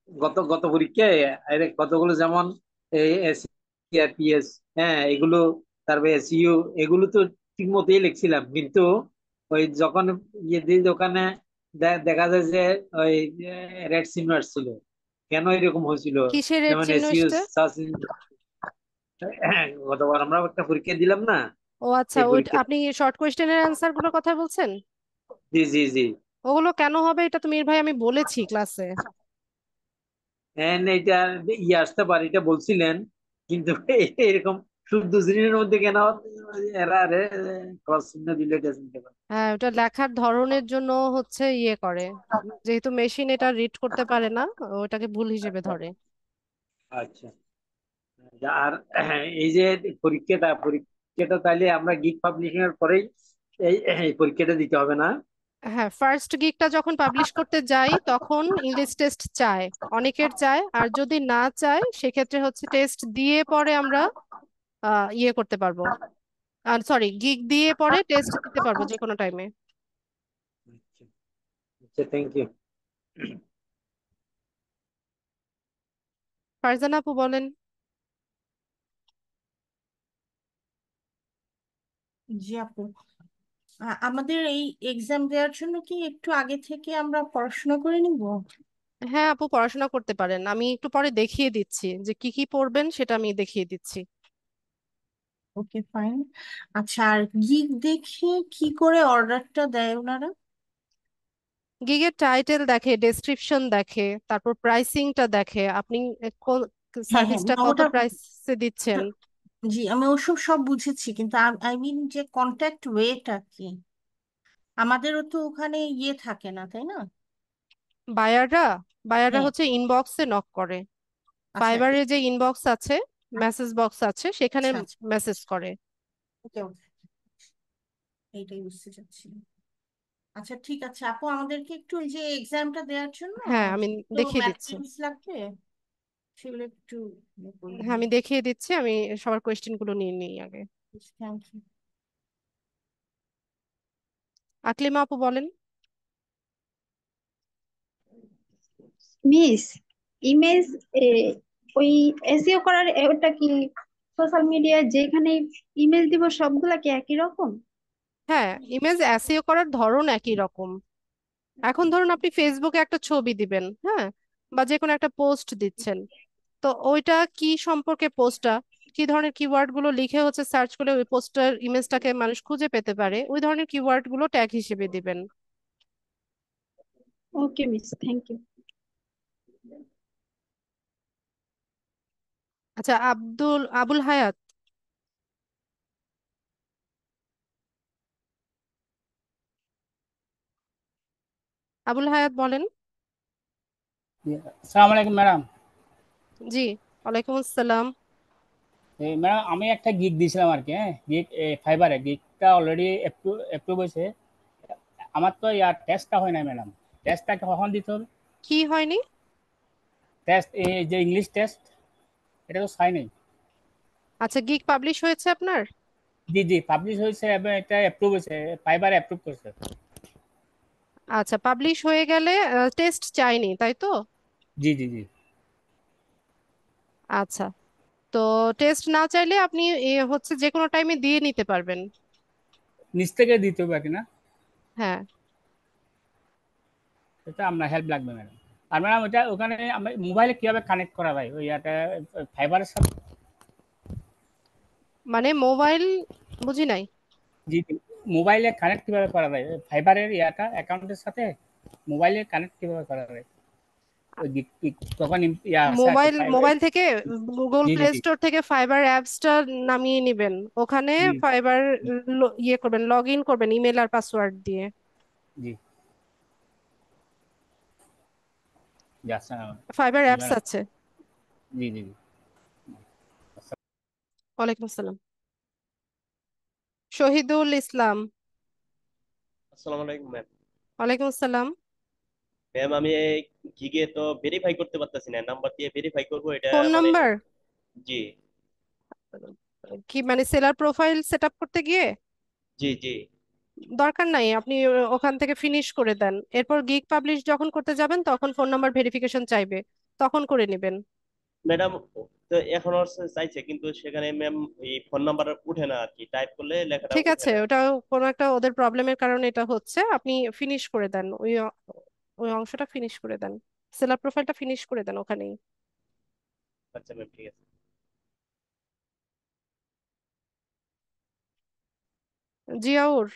গত গত পরীক্ষায় আরে কতগুলো যেমন এই সিআরপিএস, হ্যাঁ এগুলো, তারপরে এসইউ, এগুলো তো ঠিক মতোই লিখছিলাম, কিন্তু ওই যখন ইয়ে দিই দোকানে দেখা যায় যে ওই রেড সিম ছিল। কেন এরকম হয়েছিল? কিসের রেট যেমন চিহ্ন এসইউ এসছে? সার্চ, গতবার আমরা একটা পরীক্ষা দিলাম না, ও আচ্ছা, সেই ওই পরীক্ষা। আপনি শর্ট কোয়েশ্চেনের অ্যান্সার গুলোর কথা বলছেন? জি জি জি। ওগুলো কেন হবে এটা তো মীর ভাই আমি বলেছি ক্লাসে। হ্যাঁ, এটা ইয়ে আসতে পারে এটা বলছিলেন, কিন্তু এরকম শুদ্ধ শ্রেণীর মধ্যে কেন এরা ক্রস চিহ্ন দিলে এটা চিনতে পারে। হ্যাঁ, ওটা লেখার ধরনের জন্য হচ্ছে ইয়ে করে, যেহেতু মেশিন এটা রিড করতে পারে না, ওটাকে ভুল হিসেবে ধরে। আচ্ছা। আর এই যে পরীক্ষাটা তাইলে আমরা গিগ পাবলিশিং এর পরেই এই পরীক্ষাটা দিতে হবে না? হ্যাঁ, ফার্স্ট গিগটা যখন পাবলিশ করতে যাই তখন ইংলিশ টেস্ট চায়, অনেকের চায়, আর যদি না চায় সেক্ষেত্রে হচ্ছে টেস্ট দিয়ে পরে আমরা ইয়ে করতে পারবো, আর সরি গিগ দিয়ে পরে টেস্ট দিতে পারবো যে কোনো টাইমে। আচ্ছা আচ্ছা, থ্যাংক ইউ। ফারজানা আপু বলেন। জি আপু, আমাদের এই এক্সাম দেওয়ার জন্য কি একটু আগে থেকে আমরা পড়াশোনা করে নিব? হ্যাঁ আপু, পড়াশোনা করতে পারেন, আমি একটু পরে দেখিয়ে দিচ্ছি যে কি কি পড়বেন, সেটা আমি দেখিয়ে দিচ্ছি। Okay fine. আচ্ছা, আর গিগ দেখে কি করে অর্ডারটা দেয় ওনারা? গিগের টাইটেল দেখে, ডেসক্রিপশন দেখে, তারপর প্রাইসিংটা দেখে, আপনি কোন হ্যাঁ হ্যাঁ, সার্ভিসটা না কত ওটা, প্রাইসে দিচ্ছেন। জি আমি ওসব সব বুঝেছি, কিন্তু আই মিন যে কন্ট্যাক্ট ওয়েটা কি? আমাদেরও তো ওখানে ইয়ে থাকে না, তাই না? বায়াররা বায়াররা হ্যাঁ। হচ্ছে ইনবক্সে নক করে। আচ্ছা ফাইবারে যে ইনবক্স আছে, মেসেজ বক্স আছে, সেখানে আচ্ছা আচ্ছা, মেসেজ করে। ওকে ওকে, এইটাই বুঝতে চাচ্ছি। আচ্ছা ঠিক আছে আপু, আমাদেরকে একটু এই যে এক্সামটা দেওয়ার জন্য হ্যাঁ আমি তো দেখিয়ে দিচ্ছি। ম্যাটেরিয়ালস লাগবে, সেগুলো একটু বলে হ্যাঁ দিন। আমি দেখিয়ে দিচ্ছি, আমি সবার কোয়েশ্চেন গুলো নিয়ে নিই আগে। Thank you. আকলিমা আপু বলেন। মিস, ইমেজ ওই এসইও করার ওটা কি সোশ্যাল মিডিয়ায় যেখানে ইমেজ দিব সবগুলা কি একই রকম? হ্যাঁ, ইমেজ এসইও করার ধরন একই রকম। এখন ধরুন আপনি ফেসবুকে একটা ছবি দিবেন, হ্যাঁ, বা যে কোনো একটা পোস্ট দিচ্ছেন, তো ওইটা কি সম্পর্কে পোস্টটা, কি ধরনের কিওয়ার্ড গুলো লিখে হচ্ছে সার্চ করলে ওই পোস্টার ইমেজটাকে মানুষ খুঁজে পেতে পারে, ওই ধরনের কিওয়ার্ড গুলো ট্যাগ হিসেবে দিবেন। Okay miss, thank you. আচ্ছা, আবুল হায়াত, আবুল হায়াত বলেন। আসসালামু আলাইকুম ম্যাডাম। জি, ওয়ালাইকুম আসসালাম। ম্যাডাম আমি একটা গিগ দিয়েছিলাম আর কি, হ্যাঁ গিগ ফাইবারে, গিগটা অলরেডি অ্যাপ্রুভ হয়েছে। আমার তো ইয়ার টেস্টটা হয় না ম্যাডাম, টেস্টটা কখন দিতে হবে? কি হয়নি? টেস্ট এই যে ইংলিশ টেস্ট, এটা তো হয় নাই। আচ্ছা, গিগ পাবলিশ হয়েছে আপনার? জি জি পাবলিশ হয়েছে এবং এটা অ্যাপ্রুভ হয়েছে, ফাইবারে অ্যাপ্রুভ করেছে। আচ্ছা, পাবলিশ হয়ে গেলে টেস্ট চাইনি, তাই তো? জি জি জি। আচ্ছা, তো টেস্ট না চাইলে আপনি হচ্ছে যে কোনো টাইমে দিয়ে নিতে পারবেন। নিচ থেকে দিতে হবে আর কি না? হ্যাঁ, এটা আপনার হেল্প লাগবে ম্যাডাম। আর ম্যাডাম ওটা ওখানে আমি মোবাইলে কিভাবে কানেক্ট করা যায় ওই ইয়াটা ফাইবারের সাথে? মানে মোবাইল, বুঝি নাই। জি জি, মোবাইলে কানেক্ট কিভাবে করা যায় ফাইবারের ইয়াটা অ্যাকাউন্টের সাথে? মোবাইলে কানেক্ট কিভাবে করা যায়? ওই তখন ইয়া আছে আর কি মোবাইল ফাইবার। মোবাইল থেকে গুগল জি জি প্লে জি স্টোর থেকে ফাইবার অ্যাপসটা নামিয়ে নিবেন, ওখানে জি ফাইবার ইয়ে করবেন, লগ ইন করবেন ইমেল আর পাসওয়ার্ড দিয়ে। জি জি। আসসালাম। ফাইবার জি অ্যাপস ম্যাডাম। আছে। জি জি জি। ওয়ালাইকুম আসসালাম। শহীদুল ইসলাম। আসসালামু আলাইকুম ম্যাম। ওয়ালাইকুম আসসালাম। ম্যাম আমি এই গিগে তো ভেরিফাই করতে পারতেছি না, নাম্বার দিয়ে ভেরিফাই করব এটা ফোন মানে। নাম্বার? জি কি মানে সেলার প্রোফাইল সেট আপ করতে গিয়ে? জি জি। দরকার নাই, আপনি ওখান থেকে ফিনিশ করে দেন, এরপর গিগ পাবলিশ যখন করতে যাবেন তখন ফোন নাম্বার ভেরিফিকেশন চাইবে, তখন করে নেবেন। ম্যাডাম, তো এখন ওর চাইছে কিন্তু সেখানে ম্যাম এই ফোন নাম্বার উঠে না আর কি, টাইপ করলে লেখাটা ঠিক উঠে আছে, না। ওটা কোনো একটা ওদের প্রবলেমের কারণে এটা হচ্ছে, আপনি ফিনিশ করে দেন ওই অংশটা ফিনিশ করে দেন, সেলার প্রোফাইলটা ফিনিশ করে দেন ওখানেই। আচ্ছা ম্যাম, ঠিক আছে। Ziaur.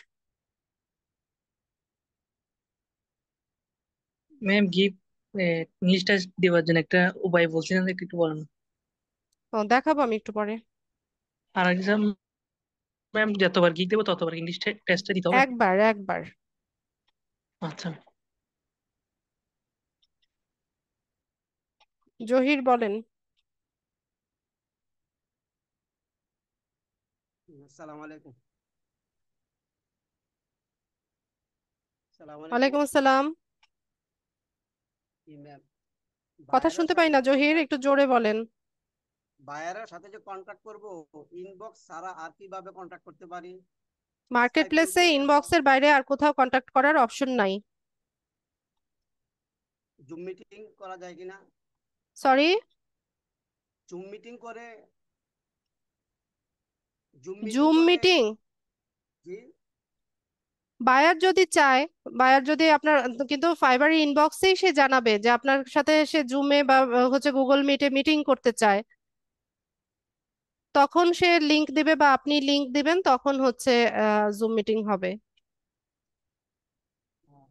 Ma'am give English test দেওয়ার জন্য একটা উপায় বলছিলেন, একটু বলেন। ও, দেখাবো আমি একটু পরে। আর একটা ম্যাম, যতবার গিগ দেবো ততবার ইংলিশ টেস্টটা দিতে হবে? একবার একবার। আচ্ছা। জহির বলেন। আসসালামু আলাইকুম। আসসালামু আলাইকুম। ওয়ালাইকুম আসসালাম। কি ম্যাম, কথা বায়ারের শুনতে পাই সাথে না যে জহির, কন্ট্যাক্ট, একটু জোরে বলেন। বায়ারের সাথে যে কন্ট্যাক্ট করব, ইনবক্স ছাড়া আর কিভাবে কন্ট্যাক্ট করতে পারি? মার্কেট স্কাইপ প্লেসে গ্রুপে, ইনবক্সের বাইরে আর কোথাও কন্ট্যাক্ট করার অপশন নাই। জুম মিটিং করা যায় কিনা? সরি? জুম মিটিং করে, জুম মিটিং জুম করে মিটিং? জি। বায়ার যদি চায়, বায়ার যদি আপনার, কিন্তু ফাইবারের ইনবক্সেই সে জানাবে যে আপনার সাথে সে জুমে বা হচ্ছে গুগল মিটে মিটিং করতে চায়, তখন সে লিংক দিবে বা আপনি লিংক দিবেন, তখন হচ্ছে জুম মিটিং হবে।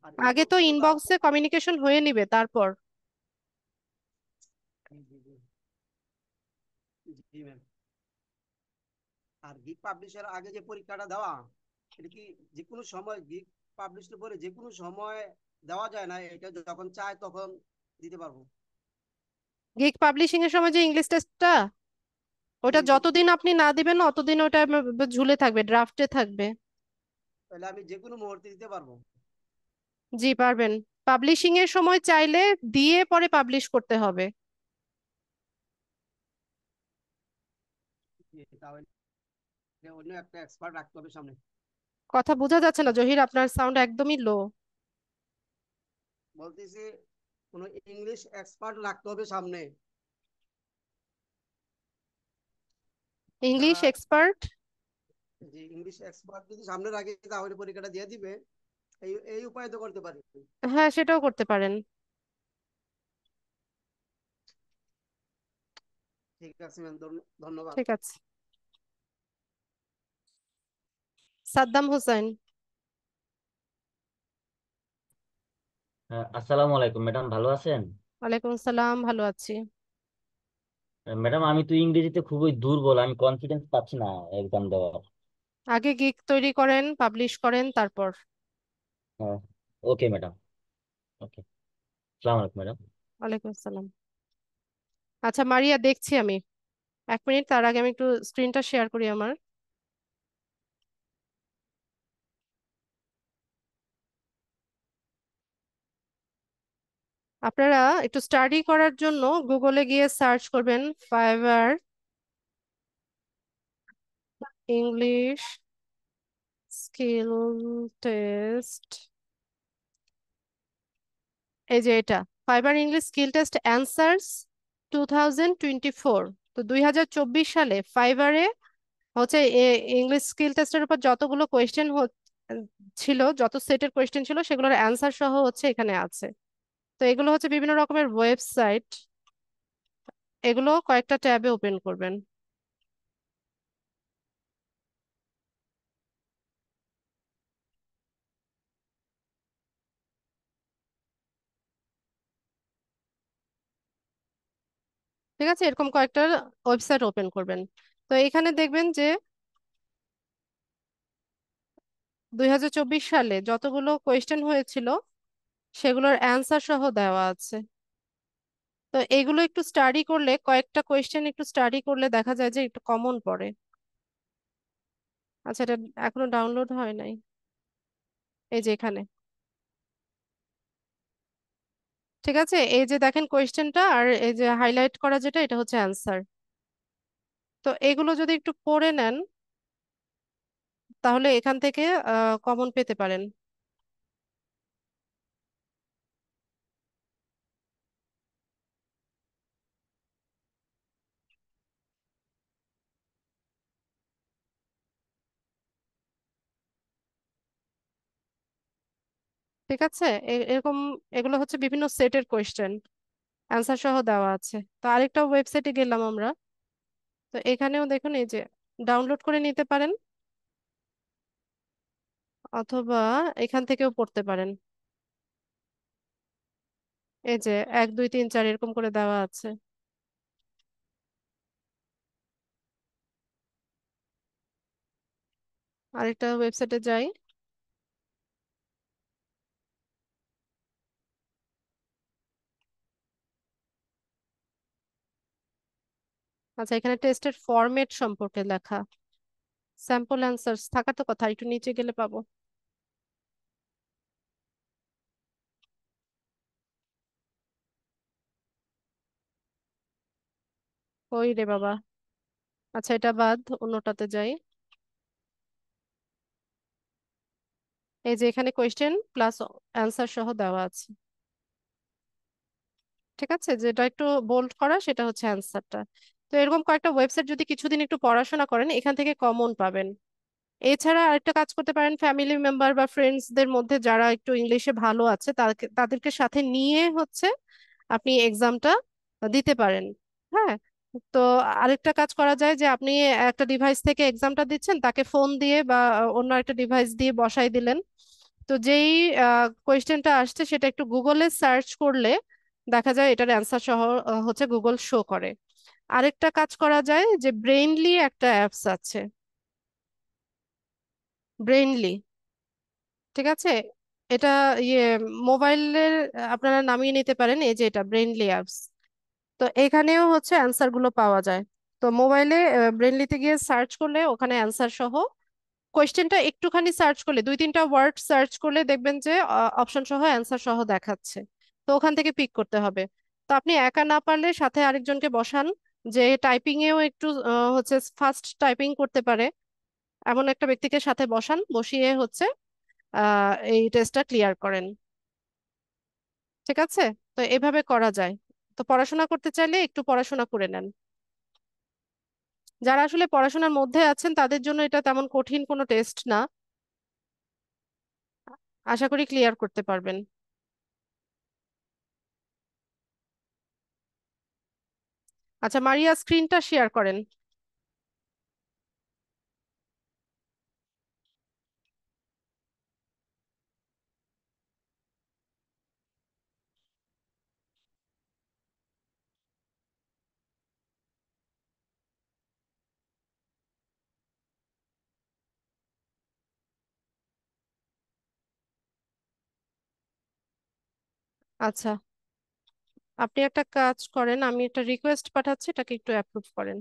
আর আগে তো ইনবক্সে তো ইনবক্সে কমিউনিকেশন হয়ে নিবে তারপর। জি ম্যাম। আর গিগ পাবলিশের আগে যে পরীক্ষাটা দেওয়া, এটা কি যে কোনো সময় গিগ পাবলিশের পরে যে কোনো সময় দেওয়া যায় না, এটা যখন চায় তখন দিতে পারবো? গিগ পাবলিশিং এর সময় যে ইংলিশ টেস্টটা, ওটা জি জি। যতদিন আপনি না দিবেন অতদিন ওটা ঝুলে থাকবে, ড্রাফটে থাকবে। তাহলে আমি যে কোনো মুহূর্তে দিতে পারবো? জি পারবেন। পাবলিশিং এর সময় চাইলে দিয়ে পরে পাবলিশ করতে হবে। তাহলে অন্য একটা এক্সপার্ট রাখতে হবে সামনে। কথা বোঝা যাচ্ছে না জহির, আপনার সাউন্ড একদমই লো। বলতেছি কোনো ইংলিশ এক্সপার্ট রাখতে হবে সামনে, ইংলিশ যারা এক্সপার্ট? যে ইংলিশ এক্সপার্ট যদি সামনে রাখে তাহলে পরীক্ষাটা দিয়ে দিবে। এই এই উপায় তো করতে পারি। হ্যাঁ, সেটাও করতে পারেন। ঠিক আছে ম্যাম, ধন্যবাদ। ঠিক আছে। সাদ্দাম হোসেন। আসসালামু আলাইকুম ম্যাডাম, ভালো আছেন? ওয়ালাইকুম আসসালাম, ভালো আছি। ম্যাডাম আমি তো ইংরেজিতে খুবই দুর্বল, আমি কনফিডেন্স পাচ্ছি না এক্সাম দেওয়ার। আগে গিগ তৈরি করেন, পাবলিশ করেন, তারপর। হ্যাঁ, ওকে ম্যাডাম, ওকে। আসসালামু আলাইকুম ম্যাডাম। ওয়ালাইকুম আসসালাম। আচ্ছা মারিয়া, দেখছি আমি। এক মিনিট, তার আগে আমি একটু স্ক্রিনটা শেয়ার করি আমার। আপনারা একটু স্টাডি করার জন্য গুগলে গিয়ে সার্চ করবেন ফাইবার ইংলিশ স্কিল টেস্ট। এই যে এটা, fibre English skill test answers 2024। তো 2024 সালে ফাইবারে হচ্ছে ইংলিশ স্কিল টেস্টের উপর যতগুলো কোয়েশ্চেন ছিল, যত সেটের কোয়েশ্চেন ছিল, সেগুলোর অ্যান্সার সহ হচ্ছে এখানে আছে। তো এগুলো হচ্ছে বিভিন্ন রকমের ওয়েবসাইট, এগুলো কয়েকটা ট্যাবে ওপেন করবেন। ঠিক আছে, এরকম কয়েকটা ওয়েবসাইট ওপেন করবেন। তো এখানে দেখবেন যে 2024 সালে যতগুলো কোয়েশ্চেন হয়েছিল সেগুলোর অ্যান্সার সহ দেওয়া আছে। তো এগুলো একটু স্টাডি করলে, কয়েকটা কোয়েশ্চেন একটু স্টাডি করলে দেখা যায় যে একটু কমন পড়ে। আচ্ছা, এটা এখনো ডাউনলোড হয় নাই। এই যে এখানে, ঠিক আছে, এই যে দেখেন কোয়েশ্চেনটা, আর এই যে হাইলাইট করা যেটা, এটা হচ্ছে অ্যান্সার। তো এগুলো যদি একটু পড়ে নেন তাহলে এখান থেকে কমন পেতে পারেন। ঠিক আছে, এরকম এগুলো হচ্ছে বিভিন্ন সেটের কোয়েশ্চেন, অ্যান্সার সহ দেওয়া আছে। তো আরেকটা ওয়েবসাইটে গেলাম আমরা। তো এখানেও দেখুন, এই যে ডাউনলোড করে নিতে পারেন, অথবা এখান থেকেও পড়তে পারেন। এই যে 1 2 3 4 এরকম করে দেওয়া আছে। আরেকটা ওয়েবসাইটে যাই। আচ্ছা, এখানে টেস্টের ফরম্যাট সম্পর্কে লেখা, স্যাম্পল অ্যান্সার্স থাকার তো কথা, একটু নিচে গেলে পাবো। ওই রে বাবা। আচ্ছা, এটা বাদ, অন্যটাতে যাই। এই যে এখানে কোয়েশ্চেন প্লাস অ্যান্সার সহ দেওয়া আছে। ঠিক আছে, যেটা একটু বোল্ড করা সেটা হচ্ছে অ্যান্সারটা। তো এরকম কয়েকটা ওয়েবসাইট যদি কিছুদিন একটু পড়াশোনা করেন, এখান থেকে কমন পাবেন। এছাড়া আরেকটা কাজ করতে পারেন, ফ্যামিলি মেম্বার বা ফ্রেন্ডসদের মধ্যে যারা একটু ইংলিশে ভালো আছে তাদেরকে সাথে নিয়ে হচ্ছে আপনি এক্সামটা দিতে পারেন। হ্যাঁ, তো আরেকটা কাজ করা যায় যে আপনি একটা ডিভাইস থেকে এক্সামটা দিচ্ছেন, তাকে ফোন দিয়ে বা অন্য একটা ডিভাইস দিয়ে বসাই দিলেন। তো যেই কোয়েশ্চেনটা আসছে সেটা একটু গুগলে সার্চ করলে দেখা যায় এটার অ্যান্সার সহ হচ্ছে গুগল শো করে। আরেকটা কাজ করা যায় যে ব্রেইনলি একটা অ্যাপস আছে, ব্রেইনলি, ঠিক আছে? এটা ইয়ে মোবাইলের আপনারা নামিয়ে নিতে পারেন, এই যে এটা ব্রেইনলি অ্যাপস। তো এখানেও হচ্ছে অ্যান্সার গুলো পাওয়া যায়। তো মোবাইলে ব্রেনলিতে গিয়ে সার্চ করলে ওখানে অ্যান্সার সহ কোয়েশ্চেনটা একটুখানি সার্চ করলে 2-3টা ওয়ার্ড সার্চ করলে দেখবেন যে অপশন সহ অ্যান্সার সহ দেখাচ্ছে। তো ওখান থেকে পিক করতে হবে। তো আপনি একা না পারলে সাথে আরেকজনকে বসান, যে টাইপিং এও একটু হচ্ছে ফাস্ট টাইপিং করতে পারে, এমন একটা ব্যক্তিকে সাথে বসান, বসিয়ে হচ্ছে এই টেস্টটা ক্লিয়ার করেন। ঠিক আছে? তো এভাবে করা যায়। তো পড়াশোনা করতে চাইলে একটু পড়াশোনা করে নেন। যারা আসলে পড়াশোনার মধ্যে আছেন তাদের জন্য এটা তেমন কঠিন কোনো টেস্ট না, আশা করি ক্লিয়ার করতে পারবেন। আচ্ছা, মারিয়া স্ক্রিনটা শেয়ার করেন। আচ্ছা, আপনি একটা কাজ করেন, আমি একটা রিকোয়েস্ট পাঠাচ্ছি, এটাকে একটু অ্যাপ্রুভ করেন।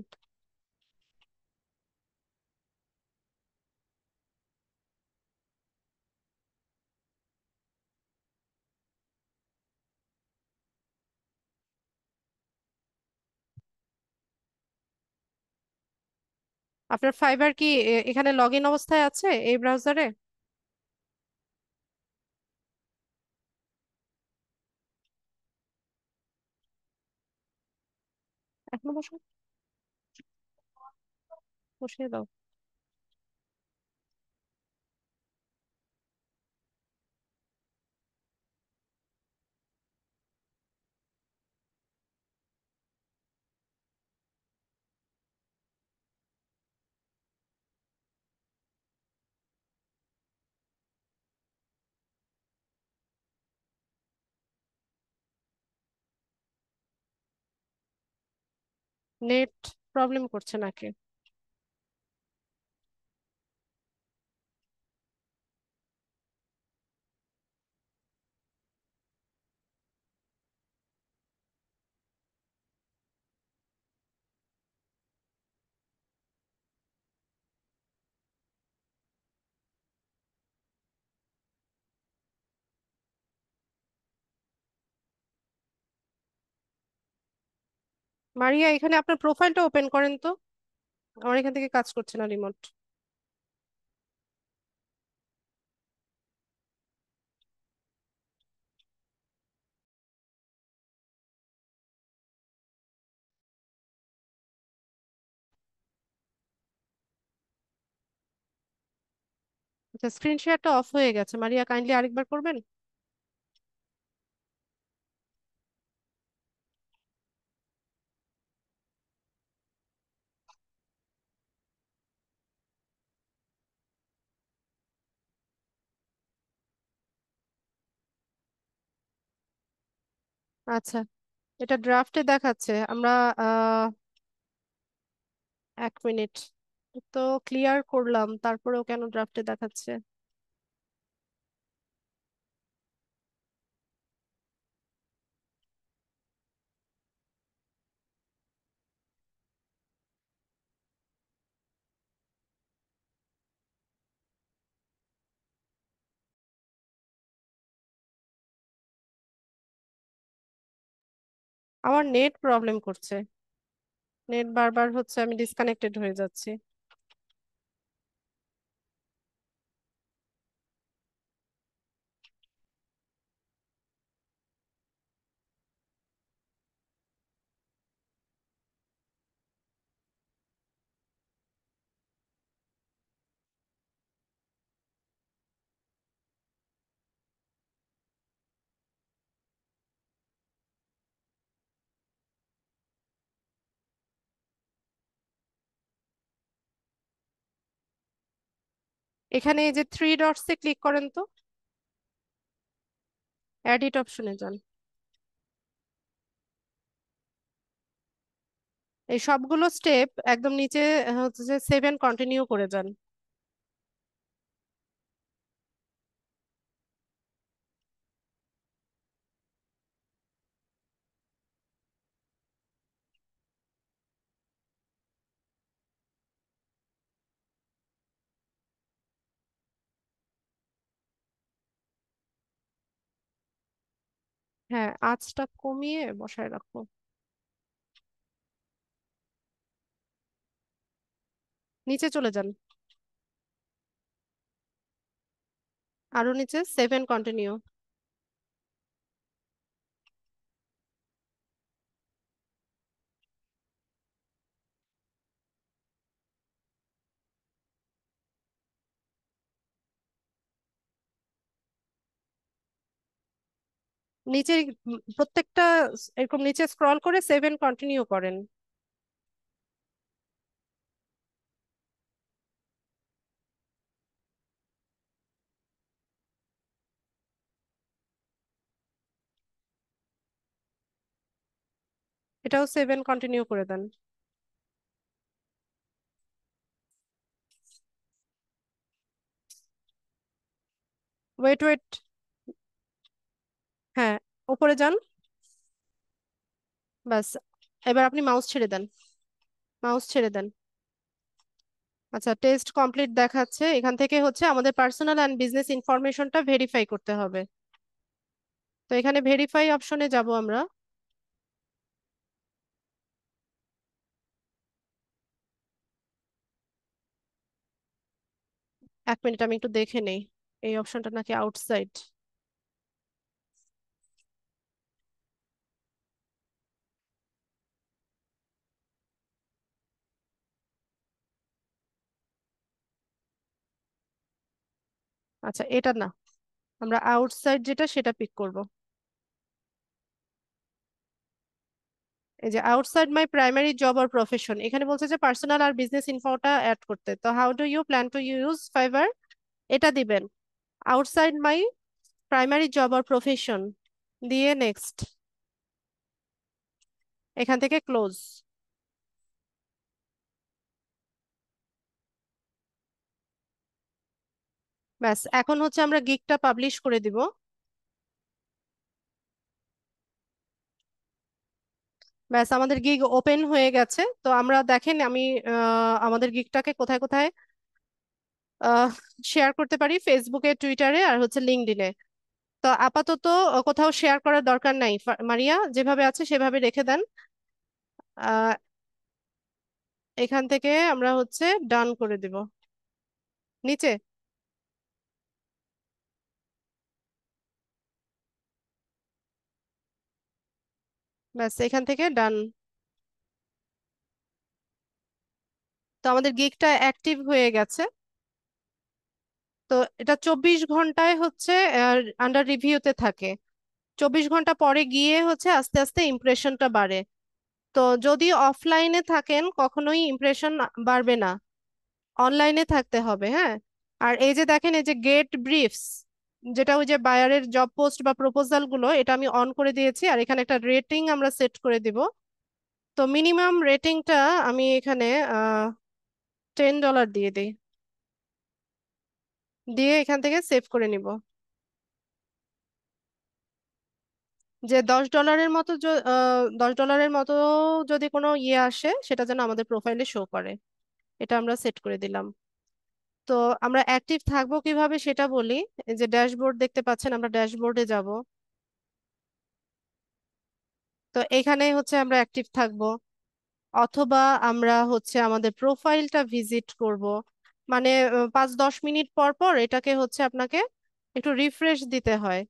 আপনার ফাইবার কি এখানে লগ ইন অবস্থায় আছে এই ব্রাউজারে? এখনো বসিয়ে দাও। নেট প্রবলেম করছে নাকি? মারিয়া, এখানে আপনার প্রোফাইলটা ওপেন করেন তো, আমার এখান থেকে কাজ করছে না রিমোট। আচ্ছা, স্ক্রিন শেয়ারটা অফ হয়ে গেছে, মারিয়া কাইন্ডলি আরেকবার করবেন? আচ্ছা, এটা ড্রাফটে দেখাচ্ছে, আমরা আহ 1 মিনিট তো ক্লিয়ার করলাম, তারপরেও কেন ড্রাফটে দেখাচ্ছে? আমার নেট প্রবলেম করছে, নেট বারবার হচ্ছে, আমি ডিসকানেক্টেড হয়ে যাচ্ছি। এখানে এই যে 3 ডটসে ক্লিক করেন তো, এডিট অপশনে যান। এই সবগুলো স্টেপ একদম নিচে হচ্ছে যে সেভ এন্ড কন্টিনিউ করে যান। হ্যাঁ, আঁচটা কমিয়ে বসায় রাখো। নিচে চলে যান, আরো নিচে সেভ এন্ড কন্টিনিউ। নিচে প্রত্যেকটা এরকম নিচে স্ক্রল করে সেভ এন্ড কন্টিনিউ করেন। এটাও সেভ এন্ড কন্টিনিউ করে দেন। ওয়েট ওয়েট, হ্যাঁ, উপরে যান। বাস, এবার আপনি মাউস ছেড়ে দেন, মাউস ছেড়ে দেন। আচ্ছা, টেস্ট কমপ্লিট দেখাচ্ছে। এখান থেকে হচ্ছে আমাদের পার্সোনাল অ্যান্ড বিজনেস ইনফরমেশনটা ভেরিফাই করতে হবে। তো এখানে ভেরিফাই অপশনে যাব আমরা। এক মিনিট, আমি একটু দেখে নেই এই অপশনটা নাকি আউটসাইড। আচ্ছা, এটা না, আমরা আউটসাইড যেটা সেটা পিক করব। এই যে outside my primary job or profession, এখানে বলছে যে পার্সোনাল আর বিজনেস ইনফোটা অ্যাড করতে। তো how do you plan to use Fiverr, এটা দিবেন। Outside my primary job or profession দিয়ে নেক্সট, এখান থেকে ক্লোজ। ব্যাস, এখন হচ্ছে আমরা গিগটা পাবলিশ করে দিব। ব্যাস, আমাদের গিগ ওপেন হয়ে গেছে। তো আমরা দেখেন আমি আমাদের গিগটাকে কোথায় কোথায় শেয়ার করতে পারি, ফেসবুকে, টুইটারে আর হচ্ছে লিঙ্কডইনে। তো আপাতত কোথাও শেয়ার করার দরকার নাই, মারিয়া যেভাবে আছে সেভাবে রেখে দেন। আহ এখান থেকে আমরা হচ্ছে ডান করে দিব নিচে। ব্যাস, এখান থেকে ডান। তো আমাদের গিগটা অ্যাক্টিভ হয়ে গেছে। তো এটা 24 ঘন্টায় হচ্ছে আন্ডার রিভিউতে থাকে। 24 ঘন্টা পরে গিয়ে হচ্ছে আস্তে আস্তে ইমপ্রেশনটা বাড়ে। তো যদি অফলাইনে থাকেন কখনোই ইমপ্রেশন বাড়বে না, অনলাইনে থাকতে হবে। হ্যাঁ, আর এই যে দেখেন, এই যে গেট ব্রিফস, যেটা ওই যে বায়ারের জব পোস্ট বা প্রপোজাল গুলো, এটা আমি অন করে দিয়েছি। আর এখানে একটা রেটিং আমরা সেট করে দিব। তো মিনিমাম রেটিংটা আমি এখানে $10 দিয়ে দিই, দিয়ে এখান থেকে সেভ করে নিব। যে $10 মতো যদি কোনো ইয়ে আসে, সেটা যেন আমাদের প্রোফাইলে শো করে, এটা আমরা সেট করে দিলাম। তো আমরা অ্যাক্টিভ থাকবো কিভাবে সেটা বলি। এই যে ড্যাশবোর্ড দেখতে পাচ্ছেন, আমরা ড্যাশবোর্ডে যাব। তো এখানে হচ্ছে আমরা অ্যাক্টিভ থাকবো, অথবা আমরা হচ্ছে আমাদের প্রোফাইলটা ভিজিট করব। মানে 5-10 মিনিট পর পর এটাকে হচ্ছে আপনাকে একটু রিফ্রেশ দিতে হয়।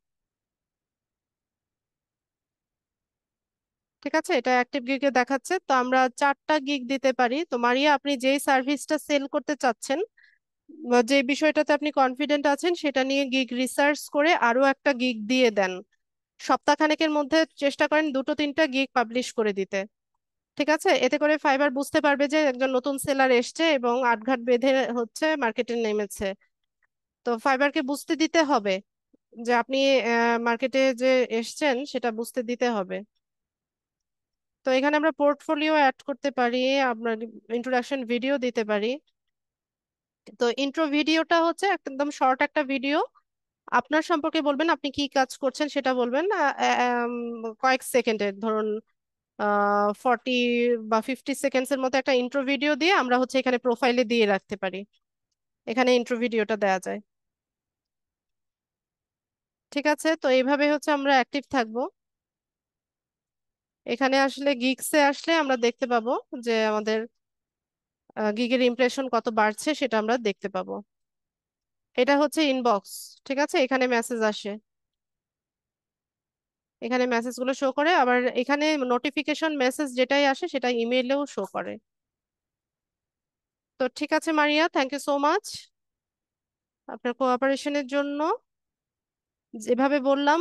ঠিক আছে, এটা অ্যাক্টিভ গিগে দেখাচ্ছে। তো আমরা 4টা গিগ দিতে পারি। তো মারিয়া, আপনি যেই সার্ভিসটা সেল করতে চাচ্ছেন বা যে বিষয়টাতে আপনি কনফিডেন্ট আছেন, সেটা নিয়ে গিগ রিসার্চ করে আরো একটা গিগ দিয়ে দেন। সপ্তাহখানেকের মধ্যে চেষ্টা করেন 2-3টা গিগ পাবলিশ করে দিতে। ঠিক আছে, এতে করে ফাইবার বুঝতে পারবে যে একজন নতুন সেলার এসছে এবং আটঘাট বেঁধে হচ্ছে মার্কেটে নেমেছে। তো ফাইবারকে বুঝতে দিতে হবে যে আপনি মার্কেটে যে এসছেন সেটা বুঝতে দিতে হবে। তো এখানে আমরা পোর্টফোলিও অ্যাড করতে পারি, আপনার ইন্ট্রোডাকশন ভিডিও দিতে পারি। তো ইন্ট্রো ভিডিওটা হচ্ছে একদম শর্ট একটা ভিডিও, আপনার সম্পর্কে বলবেন, আপনি কি কাজ করছেন সেটা বলবেন, কয়েক সেকেন্ডের, ধরুন 40 বা 50 সেকেন্ডস এর মতো একটা ইন্ট্রো ভিডিও দিয়ে আমরা হচ্ছে এখানে প্রোফাইলে দিয়ে রাখতে পারি। এখানে ইন্ট্রো ভিডিওটা দেওয়া যায়। ঠিক আছে, তো এইভাবে হচ্ছে আমরা অ্যাক্টিভ থাকবো। এখানে আসলে গিগসে আসলে আমরা দেখতে পাবো যে আমাদের গিগের ইমপ্রেশন কত বাড়ছে সেটা আমরা দেখতে পাবো। এটা হচ্ছে ইনবক্স। ঠিক আছে, এখানে মেসেজ আসে, এখানে মেসেজগুলো শো করে, আবার এখানে নোটিফিকেশন মেসেজ যেটাই আসে সেটা ইমেইলেও শো করে। তো ঠিক আছে Maria, thank you so much আপনার কোঅপারেশনের জন্য। যেভাবে বললাম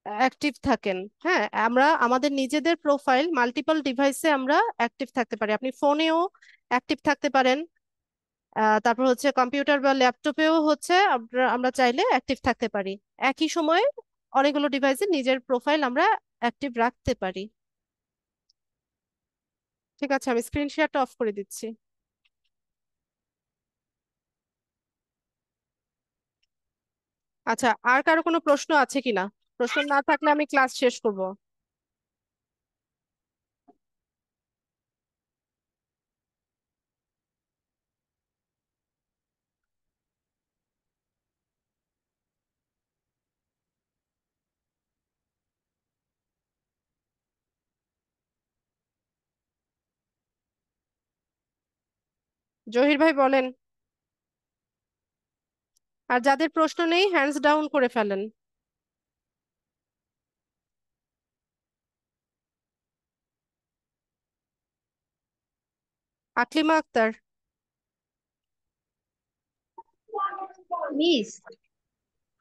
অ্যাক্টিভ থাকেন। হ্যাঁ, আমরা আমাদের নিজেদের প্রোফাইল মাল্টিপল ডিভাইসে আমরা অ্যাক্টিভ থাকতে পারি, আপনি ফোনেও অ্যাক্টিভ থাকতে পারেন, তারপর হচ্ছে কম্পিউটার বা ল্যাপটপেও হচ্ছে আমরা চাইলে অ্যাক্টিভ থাকতে পারি। একই সময়ে অনেকগুলো ডিভাইসে নিজের প্রোফাইল আমরা অ্যাক্টিভ রাখতে পারি। ঠিক আছে, আমি স্ক্রিন শেয়ারটা অফ করে দিচ্ছি। আচ্ছা, আর কারো কোনো প্রশ্ন আছে কিনা? প্রশ্ন না থাকলে আমি ক্লাস শেষ করব। জহির ভাই বলেন, আর যাদের প্রশ্ন নেই হ্যান্ডস ডাউন করে ফেলেন। আকলিমা আক্তার। মিস,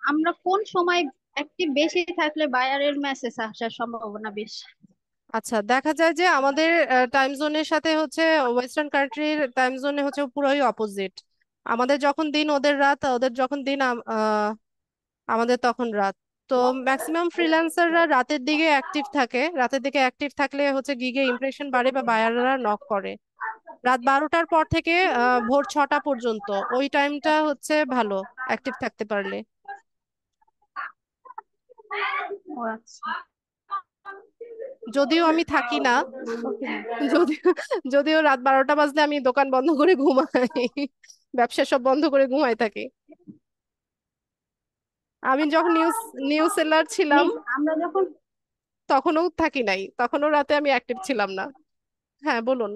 আমরা কোন সময় অ্যাক্টিভ বেশি থাকলে বায়ারের মেসেজ আসার সম্ভাবনা বেশি? আচ্ছা, দেখা যায় যে আমাদের টাইম জোনের সাথে হচ্ছে ওয়েস্টার্ন কান্ট্রির টাইম জোনে হচ্ছে পুরোই অপোজিট। আমাদের যখন দিন ওদের রাত, ওদের যখন দিন আমাদের তখন রাত। তো ম্যাক্সিমাম ফ্রিল্যান্সাররা রাতের দিকে অ্যাক্টিভ থাকে, রাতের দিকে অ্যাক্টিভ থাকলে হচ্ছে গিগে ইমপ্রেশন বাড়ে বা বায়াররা নক করে। রাত 12টার পর থেকে ভোর 6টা পর্যন্ত ওই টাইমটা হচ্ছে ভালো অ্যাক্টিভ থাকতে পারলে। ও আচ্ছা। যদিও আমি থাকি না, যদিও যদিও রাত 12টা বাজলে আমি দোকান বন্ধ করে ঘুমাই, ব্যবসা সব বন্ধ করে ঘুমাই থাকি। আমি যখন নিউজ নিউজ সেলার ছিলাম মিস, আমরা যখন তখনও থাকি নাই, তখনও রাতে আমি অ্যাক্টিভ ছিলাম না। হ্যাঁ বলুন।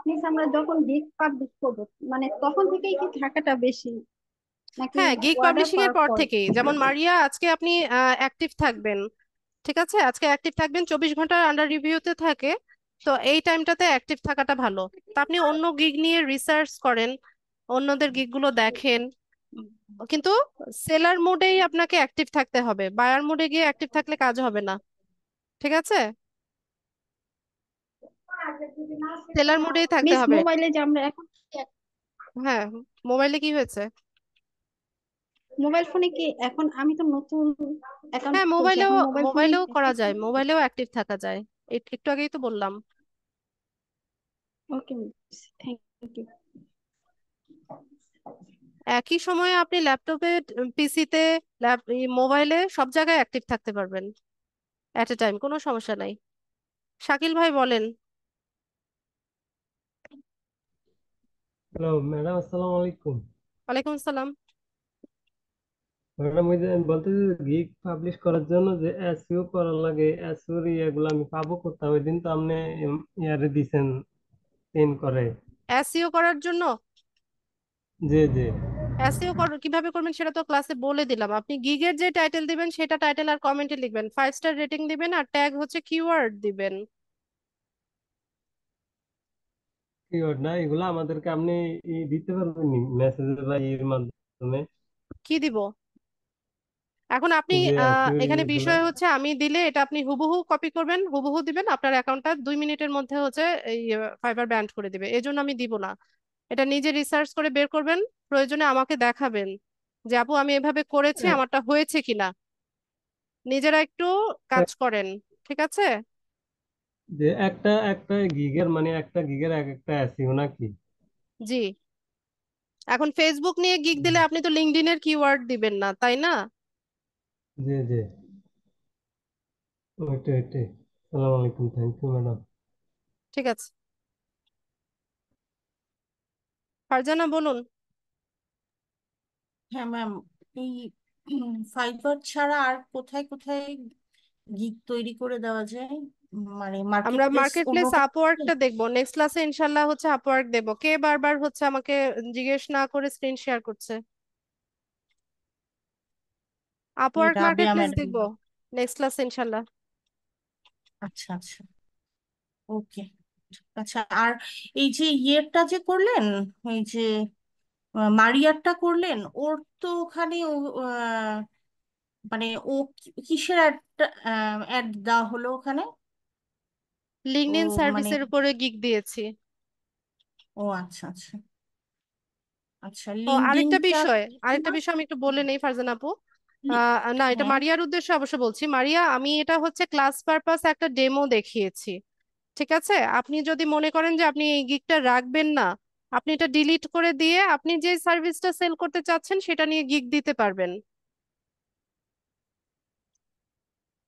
মিস আমরা যখন গিগ পাবলিশ করবো, মানে তখন থেকেই কি থাকাটা বেশি নাকি হ্যাঁ, গিগ অর্ডার পাবলিশিং এর পাওয়ার পর পর? থেকেই, যেমন মারিয়া আজকে আপনি অ্যাক্টিভ থাকবেন। ঠিক আছে, আজকে অ্যাক্টিভ থাকবেন, 24 ঘন্টা আন্ডার রিভিউতে থাকে। তো এই টাইমটাতে অ্যাক্টিভ থাকাটা ভালো। তা আপনি অন্য গিগ নিয়ে রিসার্চ করেন, অন্যদের গিগ গুলো দেখেন, কিন্তু সেলার মোডেই আপনাকে অ্যাক্টিভ থাকতে হবে, বায়ার মোডে গিয়ে অ্যাক্টিভ থাকলে কাজ হবে না। ঠিক আছে, সেলার মোডেই থাকতে মিস, হবে। মোবাইলে যে আমরা এখন হ্যাঁ, মোবাইলে কি হয়েছে? মোবাইল ফোনে কি এখন, আমি তো নতুন অ্যাকাউন্ট হ্যাঁ, খুলছি, মোবাইলেও এখন মোবাইল ফোনে মোবাইলেও করা যায়, মোবাইলেও অ্যাক্টিভ থাকা যায়, একটু আগেই তো বললাম। Okay miss, thank you. একই সময়ে আপনি ল্যাপটপে, পিসিতে, মোবাইলে সব জায়গায় অ্যাক্টিভ থাকতে পারবেন এট এ টাইম, কোনো সমস্যা নাই। শাকিল ভাই বলেন। হ্যালো ম্যাডাম, আসসালামু আলাইকুম। ওয়ালাইকুম আসসালাম। ম্যাডাম, ওই যে আমি বলতে গিগ পাবলিশ করার জন্য যে এসইও করার লাগে, এসইও এগুলো আমি পাবো কোথায়? ওই দিন তো আপনি ইয়ারে দিছেন পিন করে। এসইও করার জন্য জি জি। এসইও কিভাবে করবেন সেটা তো ক্লাসে বলে দিলাম। আপনি গিগের যে টাইটেল দিবেন সেটা টাইটেল আর কমেন্টে লিখবেন, 5 স্টার রেটিং দিবেন, আর ট্যাগ হচ্ছে কিওয়ার্ড দিবেন। কিওয়ার্ড না, এগুলো আমাদেরকে আপনি দিতে পারবেন মেসেজ বা ইর মাধ্যমে? কি দিব? এখন আপনি যে এসইও এখানে এগুলা বিষয় হচ্ছে আমি দিলে এটা আপনি হুবহু কপি করবেন, হুবহু দিবেন, আপনার অ্যাকাউন্টটা 2 মিনিটের মধ্যে হচ্ছে এই ফাইবার ব্যান্ড করে দিবে। এই জন্য আমি দিব না। এটা নিজে রিসার্চ করে বের করবেন, প্রয়োজনে আমাকে দেখাবেন যে আপু আমি এভাবে করেছি, আমারটা হয়েছে কিনা। নিজেরা একটু কাজ করেন, ঠিক আছে? যে একটা একটা গিগের মানে একটা গিগের এক একটা এসইও নাকি? জি। এখন ফেসবুক নিয়ে গিগ দিলে আপনি তো লিঙ্কডইনের কিওয়ার্ড দিবেন না, তাই না? জি জি, ওইটাই ওইটাই। সালাম আলাইকুম, থ্যাংক ইউ ম্যাডাম। ঠিক আছে, ফারজানা বলুন। হ্যাঁ ম্যাম, এই ফাইবার ছাড়া আর কোথায় কোথায় গিগ তৈরি করে দেওয়া যায়? মানে মার্কেট আমরা প্লেস মার্কেট অন্য প্লেস কোনো আপওয়ার্কটা দেখবো নেক্সট ক্লাসে ইনশাল্লাহ, হচ্ছে আপওয়ার্ক দেবো। কে বারবার হচ্ছে আমাকে জিজ্ঞেস না করে স্ক্রিন শেয়ার করছে? Upwork market Rabeya place madam? দেখবো নেক্সট ক্লাসে ইনশাল্লাহ। আচ্ছা আচ্ছা, ওকে। আচ্ছা, আর এই যে ইয়েটা যে করলেন, এই যে মারিয়ারটা করলেন, ওর তো ওখানে মানে ও কিসের অ্যাড দেওয়া হলো ওখানে? ও লিঙ্কডইন মানে, সার্ভিসের উপরে গিগ দিয়েছি। ও আচ্ছা আচ্ছা আচ্ছা, ও আরেকটা লিঙ্কডইনটা বিষয়, কি আরেকটা না? বিষয় আমি একটু বলে নেই ফারজানা আপু। না, এটা হ্যাঁ মারিয়ার উদ্দেশ্যে অবশ্য বলছি। মারিয়া, আমি এটা হচ্ছে ক্লাস পারপাস একটা ডেমো দেখিয়েছি, ঠিক আছে? আপনি যদি মনে করেন যে আপনি এই গিগটা রাখবেন না, আপনি এটা ডিলিট করে দিয়ে আপনি যে সার্ভিসটা সেল করতে চাচ্ছেন সেটা নিয়ে গিগ দিতে পারবেন।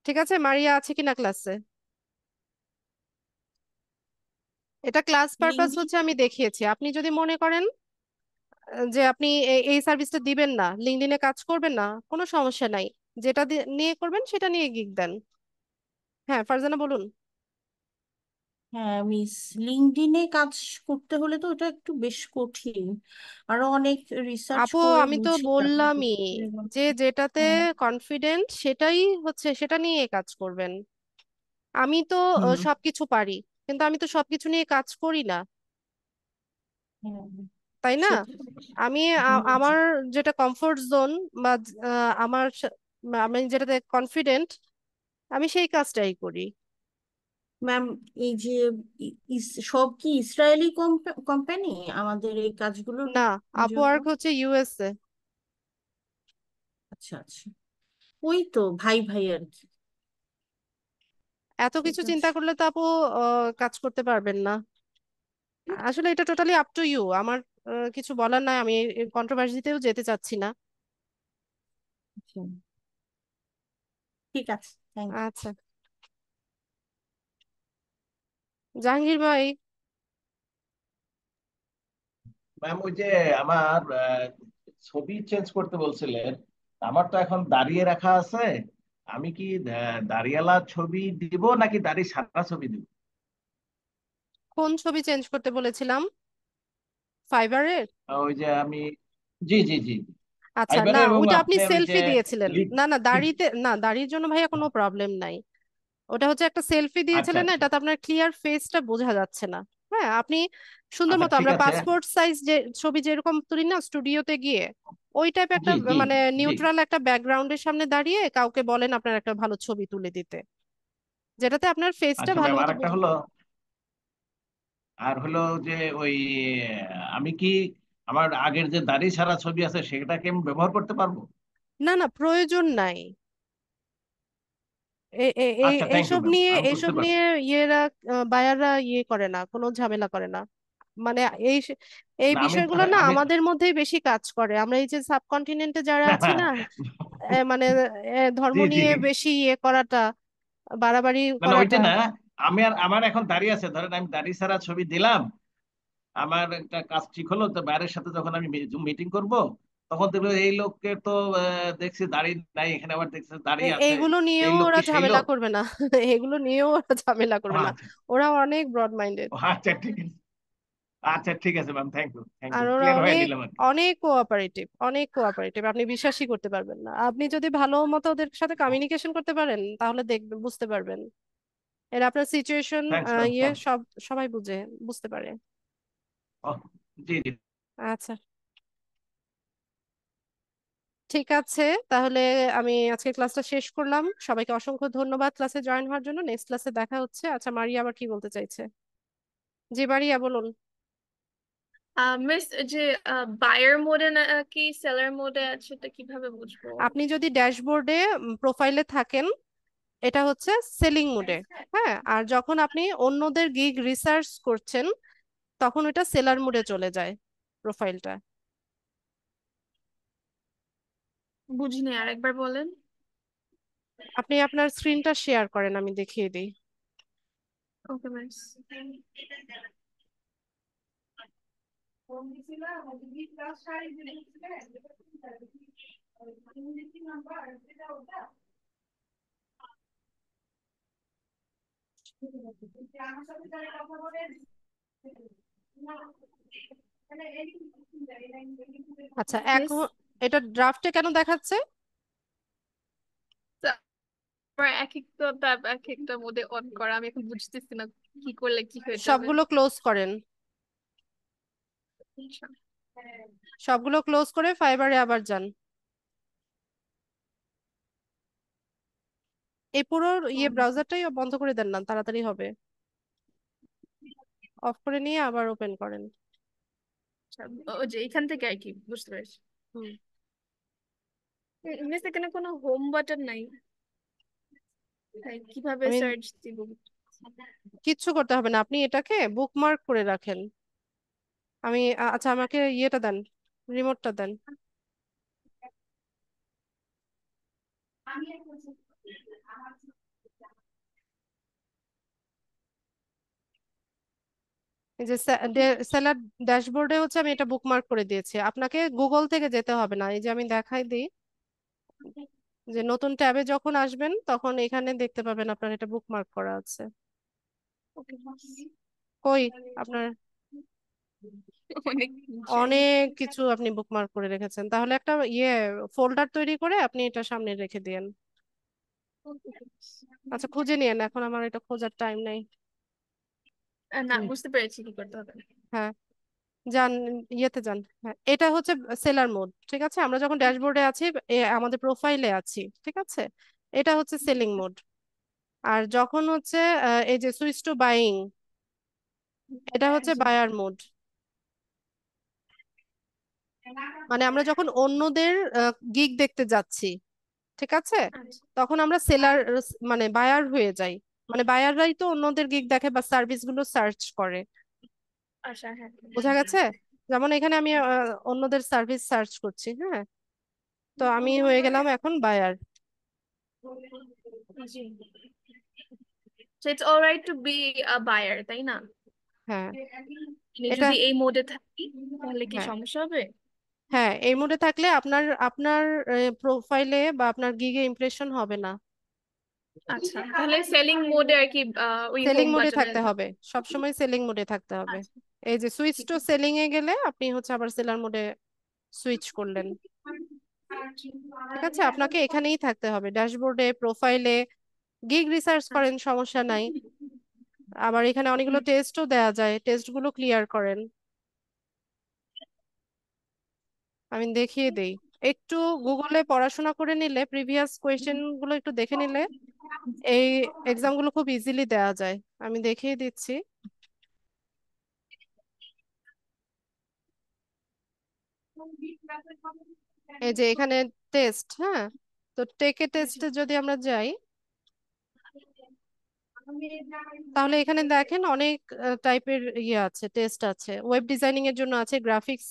ঠিক আছে? মারিয়া আছে কিনা ক্লাসে? এটা ক্লাস পারপাস লিঙ্কডইন। হচ্ছে আমি দেখিয়েছি। আপনি যদি মনে করেন যে আপনি এই সার্ভিসটা দিবেন না, লিঙ্কডইনে কাজ করবেন না, কোনো সমস্যা নাই। যেটা নিয়ে করবেন সেটা নিয়ে গিগ দেন। হ্যাঁ ফারজানা বলুন। হ্যাঁ মিস, লিঙ্কডইনে কাজ করতে হলে তো এটা একটু বেশ কঠিন, আরো অনেক রিসার্চ আপু করে আমি তো বুঝে তারপর বললামই করতে হবে। যে যেটাতে হ্যাঁ। কনফিডেন্ট সেটাই হচ্ছে, সেটা নিয়ে কাজ করবেন। আমি তো হুম। সবকিছু পারি, কিন্তু আমি তো সবকিছু নিয়ে কাজ করি না, হ্যাঁ, তাই না? সেটা। আমি হুম, আমার যেটা কমফোর্ট জোন বা আমার আমি যেটাতে কনফিডেন্ট, আমি সেই কাজটাই করি। ম্যাম, এই যে সব কি ইসরায়েলি কোম্পানি আমাদের এই কাজগুলোর না, জন্য? আপওয়ার্ক হচ্ছে ইউএসএ। আচ্ছা আচ্ছা, ওই তো ভাই ভাই আর কি। এত ঠিক কিছু চিন্তা আছে। করলে তো আপু কাজ করতে পারবেন না। আসলে এটা টোটালি আপ টু ইউ। আমার কিছু বলার নাই, আমি কন্ট্রোভার্সিতেও যেতে চাচ্ছি না। আচ্ছা, ঠিক আছে, থ্যাংক ইউ। আচ্ছা, জাহাঙ্গীর ভাই। ম্যাম ওই যে আমার ছবি চেঞ্জ করতে বলছিলেন, আমার তো এখন দাঁড়িয়ে রাখা আছে। আমি কি দাড়িওয়ালা ছবি দিব নাকি দাড়ি ছাড়া ছবি দিব? কোন ছবি চেঞ্জ করতে বলেছিলাম? ফাইবারের? ওই যে আমি, জি জি জি, আচ্ছা, না ফাইবারের এবং ওটা আপনি আপনার ওই যে সেলফি দিয়েছিলেন। লিপ। না না, দাড়িতে না, দাড়ির জন্য ভাইয়া কোনো প্রবলেম নাই। ওটা হচ্ছে একটা সেলফি আচ্ছা দিয়েছিলেন না, আচ্ছা এটাতে আপনার ক্লিয়ার ফেসটা বোঝা যাচ্ছে না। হ্যাঁ, আপনি সুন্দর আচ্ছা, মতো, ঠিক আমরা আছে। পাসপোর্ট সাইজ যে ছবি যেরকম তুলি না স্টুডিওতে গিয়ে, ওই টাইপ একটা জি জি মানে জি। নিউট্রাল একটা ব্যাকগ্রাউন্ডের সামনে দাঁড়িয়ে কাউকে বলেন আপনার একটা ভালো ছবি তুলে দিতে, যেটাতে আপনার ফেসটা আচ্ছা ভালো ম্যাম, আর মতো একটা বোঝা। হলো, আর হলো যে ওই আমি কি আমার আগের যে দাড়ি ছাড়া ছবি আছে সেটাকে আমি ব্যবহার করতে পারবো? না না, প্রয়োজন নাই। আচ্ছা, থ্যাংক ইউ এইসব ম্যাম, নিয়ে, আমি বুঝতে এইসব নিয়ে পারছি। ইয়েরা বায়াররা ইয়ে করে না, কোনো ঝামেলা করে না। মানে এই এই না আমি বিষয়গুলো না আমি আমাদের মধ্যেই বেশি কাজ করে। আমরা এই যে সাবকন্টিনেন্টে যারা আছি না, মানে ধর্ম জি জি, নিয়ে বেশি ইয়ে করাটা, বাড়াবাড়ি মানে করাটা। ওইটা না। আমার এখন দাড়ি আছে, ধরেন আমি দাড়ি ছাড়া ছবি দিলাম, আমার একটা কাজ ঠিক হলো, তো বাইরের সাথে যখন আমি মিটিং করব, তখন দেখলো এই লোককে তো দেখছি দাড়ি নাই, এখানে আবার দেখছি দাড়ি আছে। এইগুলো এই নিয়েও লোক ওরা কি সেই ঝামেলা লোক? করবে না। এগুলো নিয়েও ওরা ঝামেলা ও করবে না। আচ্ছা, ওরা অনেক ব্রড মাইন্ডেড। ও আচ্ছা, ঠিক আছে। আচ্ছা ঠিক আছে ম্যাম, থ্যাংক ইউ, থ্যাংক আর ইউ, ওরা ক্লিয়ার হয়ে অনেক নিলাম আর কি। অনেক কোঅপারেটিভ, অনেক কোঅপারেটিভ। আপনি বিশ্বাসই করতে পারবেন না। আপনি যদি ভালো মতো ওদের সাথে কমিউনিকেশন করতে পারেন তাহলে দেখবেন, বুঝতে পারবেন। এরা আপনার সিচুয়েশন থ্যাংকস ম্যাম, ইয়ে থ্যাংকস। সবাই বুঝে, বুঝতে পারে। জি জি। আচ্ছা, ঠিক আছে, তাহলে আমি আজকে ক্লাসটা শেষ করলাম। সবাইকে অসংখ্য ধন্যবাদ ক্লাসে জয়েন হওয়ার জন্য। নেক্সট ক্লাসে দেখা হচ্ছে। আচ্ছা, মারিয়া আবার কি বলতে চাইছে? জি মারিয়া বলুন। মিস, যে বায়ার মোডে নাকি সেলার মোডে আছে, এটা কিভাবে বুঝবো? আপনি যদি ড্যাশবোর্ডে প্রোফাইলে থাকেন, এটা হচ্ছে সেলিং মোডে। হ্যাঁ, আর যখন আপনি অন্যদের গিগ রিসার্চ করছেন, তখন ওটা সেলার মোডে চলে যায় প্রোফাইলটা। বুঝিনি, আরেকবার বলেন। আপনি আপনার স্ক্রিনটা শেয়ার করেন, আমি দেখিয়ে দিই। ওকে মিস। আচ্ছা, মিস, এখন এটা ড্রাফটে কেন দেখাচ্ছে? আমার এক একটা ট্যাব এক একটা মোডে অন করা, আমি এখন বুঝতেছি না কি করলে কি হয়ে যাবে। সবগুলো ক্লোজ করেন, আচ্ছা। সবগুলো ক্লোজ করে ফাইবারে আবার যান। এই পুরো ব্রাউজারটাই বন্ধ করে দেন না, তাড়াতাড়ি হবে। অফ করে নিয়ে আবার ওপেন করেন। আচ্ছা, ও যে এখান থেকে আর কি, বুঝতে পেরেছি। হুম। মিস, এখানে কোনো হোম বাটন নাই, কিভাবে আমি সার্চ দিব? কিচ্ছু করতে হবে না, আপনি এটাকে বুকমার্ক করে রাখেন। আচ্ছা, আমাকে ইয়েটা দেন, রিমোটটা দেন। এই যে সেলার ড্যাশবোর্ডে হচ্ছে আমি এটা বুকমার্ক করে দিয়েছি। আপনাকে গুগল থেকে যেতে হবে না। এই যে আমি দেখাই দিই, যে নতুন ট্যাবে যখন আসবেন তখন এখানে দেখতে পাবেন আপনার এটা বুকমার্ক করা আছে। কই আপনার অনেক অনেক কিছু আপনি বুকমার্ক করে রেখেছেন, তাহলে একটা ফোল্ডার তৈরি করে আপনি এটা সামনে রেখে দিয়েন। আচ্ছা, খুঁজে নিয়েন, এখন আমার এটা খোঁজার টাইম নেই। না, বুঝতে পেরেছি কি করতে হবে। হ্যাঁ, যান, ইয়েতে যান। হ্যাঁ, এটা হচ্ছে সেলার মোড। ঠিক আছে, আমরা যখন ড্যাশবোর্ডে আছি, আমাদের প্রোফাইলে আছি, ঠিক আছে, এটা হচ্ছে সেলিং মোড। আর যখন হচ্ছে এই যে সুইচ টু বাইং, এটা হচ্ছে বায়ার মোড। মানে আমরা যখন অন্যদের গিগ দেখতে যাচ্ছি, ঠিক আছে, তখন আমরা সেলার মানে বায়ার হয়ে যাই। মানে বায়াররাই তো অন্যদের গিগ দেখে বা সার্ভিস গুলো সার্চ করে। আচ্ছা, হ্যাঁ। বোঝা গেছে? যেমন এখানে আমি অন্যদের সার্ভিস সার্চ করছি। হ্যাঁ, তো আমি হয়ে গেলাম এখন বায়ার। জি। So it's all right to be a buyer, তাই না? হ্যাঁ, এটা যদি এই মোডে থাকি তাহলে কি হ্যাঁ সমস্যা হবে? হ্যাঁ, এই মোডে থাকলে আপনার আপনার প্রোফাইলে বা আপনার গিগে ইমপ্রেশন হবে না। আচ্ছা, তাহলে সেলিং মোডে আর কি, ওই সেলিং হোম মোডে বাটনে। থাকতে হবে, সবসময় সেলিং মোডে থাকতে হবে। আচ্ছা, এই যে সুইচ ঠিক টু আছে। সেলিং এ গেলে আপনি হচ্ছে আবার সেলার মোডে সুইচ করলেন। ঠিক আছে, আপনাকে এখানেই থাকতে হবে, ড্যাশবোর্ডে, প্রোফাইলে। গিগ রিসার্চ করেন, সমস্যা নাই। আবার এখানে অনেকগুলো টেস্টও দেওয়া যায়, টেস্টগুলো ক্লিয়ার করেন। আমি দেখিয়ে দেই। একটু গুগলে পড়াশোনা করে নিলে, প্রিভিয়াস কোয়েশ্চেন গুলো একটু দেখে নিলে এই এক্সাম গুলো খুব ইজিলি দেওয়া যায়। আমি দেখিয়ে দিচ্ছি। এই যে এখানে টেস্ট, হ্যাঁ, তো টেকে টেস্টে যদি আমরা যাই, তাহলে এখানে দেখেন অনেক টাইপের আছে, টেস্ট আছে। ওয়েব ডিজাইনিং এর জন্য আছে, গ্রাফিক্স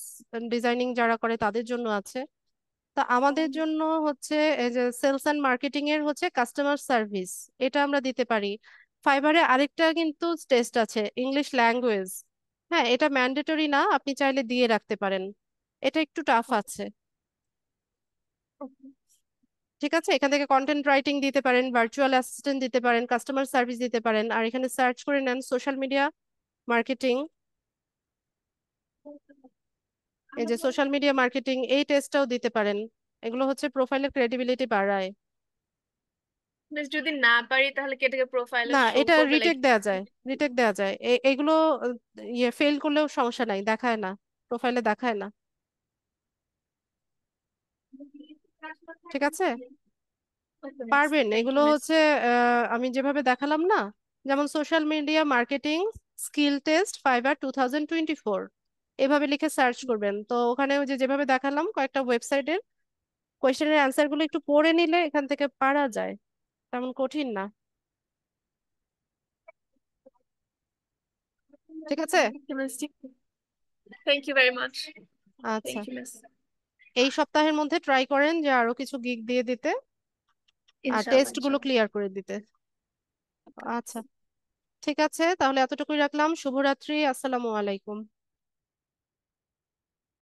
ডিজাইনিং যারা করে তাদের জন্য আছে। তা আমাদের জন্য হচ্ছে এই যে সেলস এন্ড মার্কেটিং এর হচ্ছে কাস্টমার সার্ভিস, এটা আমরা দিতে পারি। ফাইবারে আরেকটা কিন্তু টেস্ট আছে, ইংলিশ ল্যাঙ্গুয়েজ। হ্যাঁ, এটা ম্যান্ডেটরি না, আপনি চাইলে দিয়ে রাখতে পারেন। এটা একটু টাফ আছে। ঠিক আছে, এখান থেকে কন্টেন্ট রাইটিং দিতে পারেন, ভার্চুয়াল অ্যাসিস্ট্যান্ট দিতে পারেন, কাস্টমার সার্ভিস দিতে পারেন। আর এখানে সার্চ করে নেন সোশ্যাল মিডিয়া মার্কেটিং। এই যে সোশ্যাল মিডিয়া মার্কেটিং, এই টেস্টটাও দিতে পারেন। এগুলো হচ্ছে প্রোফাইলের ক্রেডিবিলিটি বাড়ায়। বেশ, যদি না পারি তাহলে কি এটাকে প্রোফাইলে না, শো এটা করবে রিটেক দেওয়া যায়, রিটেক দেওয়া যায়। এগুলো ফেল করলেও সমস্যা নাই, দেখায় না, প্রোফাইলে দেখায় না। ঠিক আছে, Okay, miss. পারবেন। Thank এগুলো you, miss. হচ্ছে আমি যেভাবে দেখালাম না, যেমন social media marketing skill test fibre 2024 এভাবে লিখে সার্চ করবেন, তো ওখানে ওই যে যেভাবে দেখালাম কয়েকটা ওয়েবসাইটের কোয়েশ্চেনের অ্যান্সার গুলো একটু পড়ে নিলে এখান থেকে পারা যায়, তেমন কঠিন না। ঠিক আছে, Thank you, miss. Thank you very much. আচ্ছা, Thank you, miss. এই সপ্তাহের মধ্যে ট্রাই করেন যে আরো কিছু গিগ দিয়ে দিতে আর Inshallah, টেস্ট গুলো inshallah. ক্লিয়ার করে দিতে। আচ্ছা, ঠিক আছে, তাহলে এতটুকুই রাখলাম। শুভরাত্রি, আসসালামু আলাইকুম।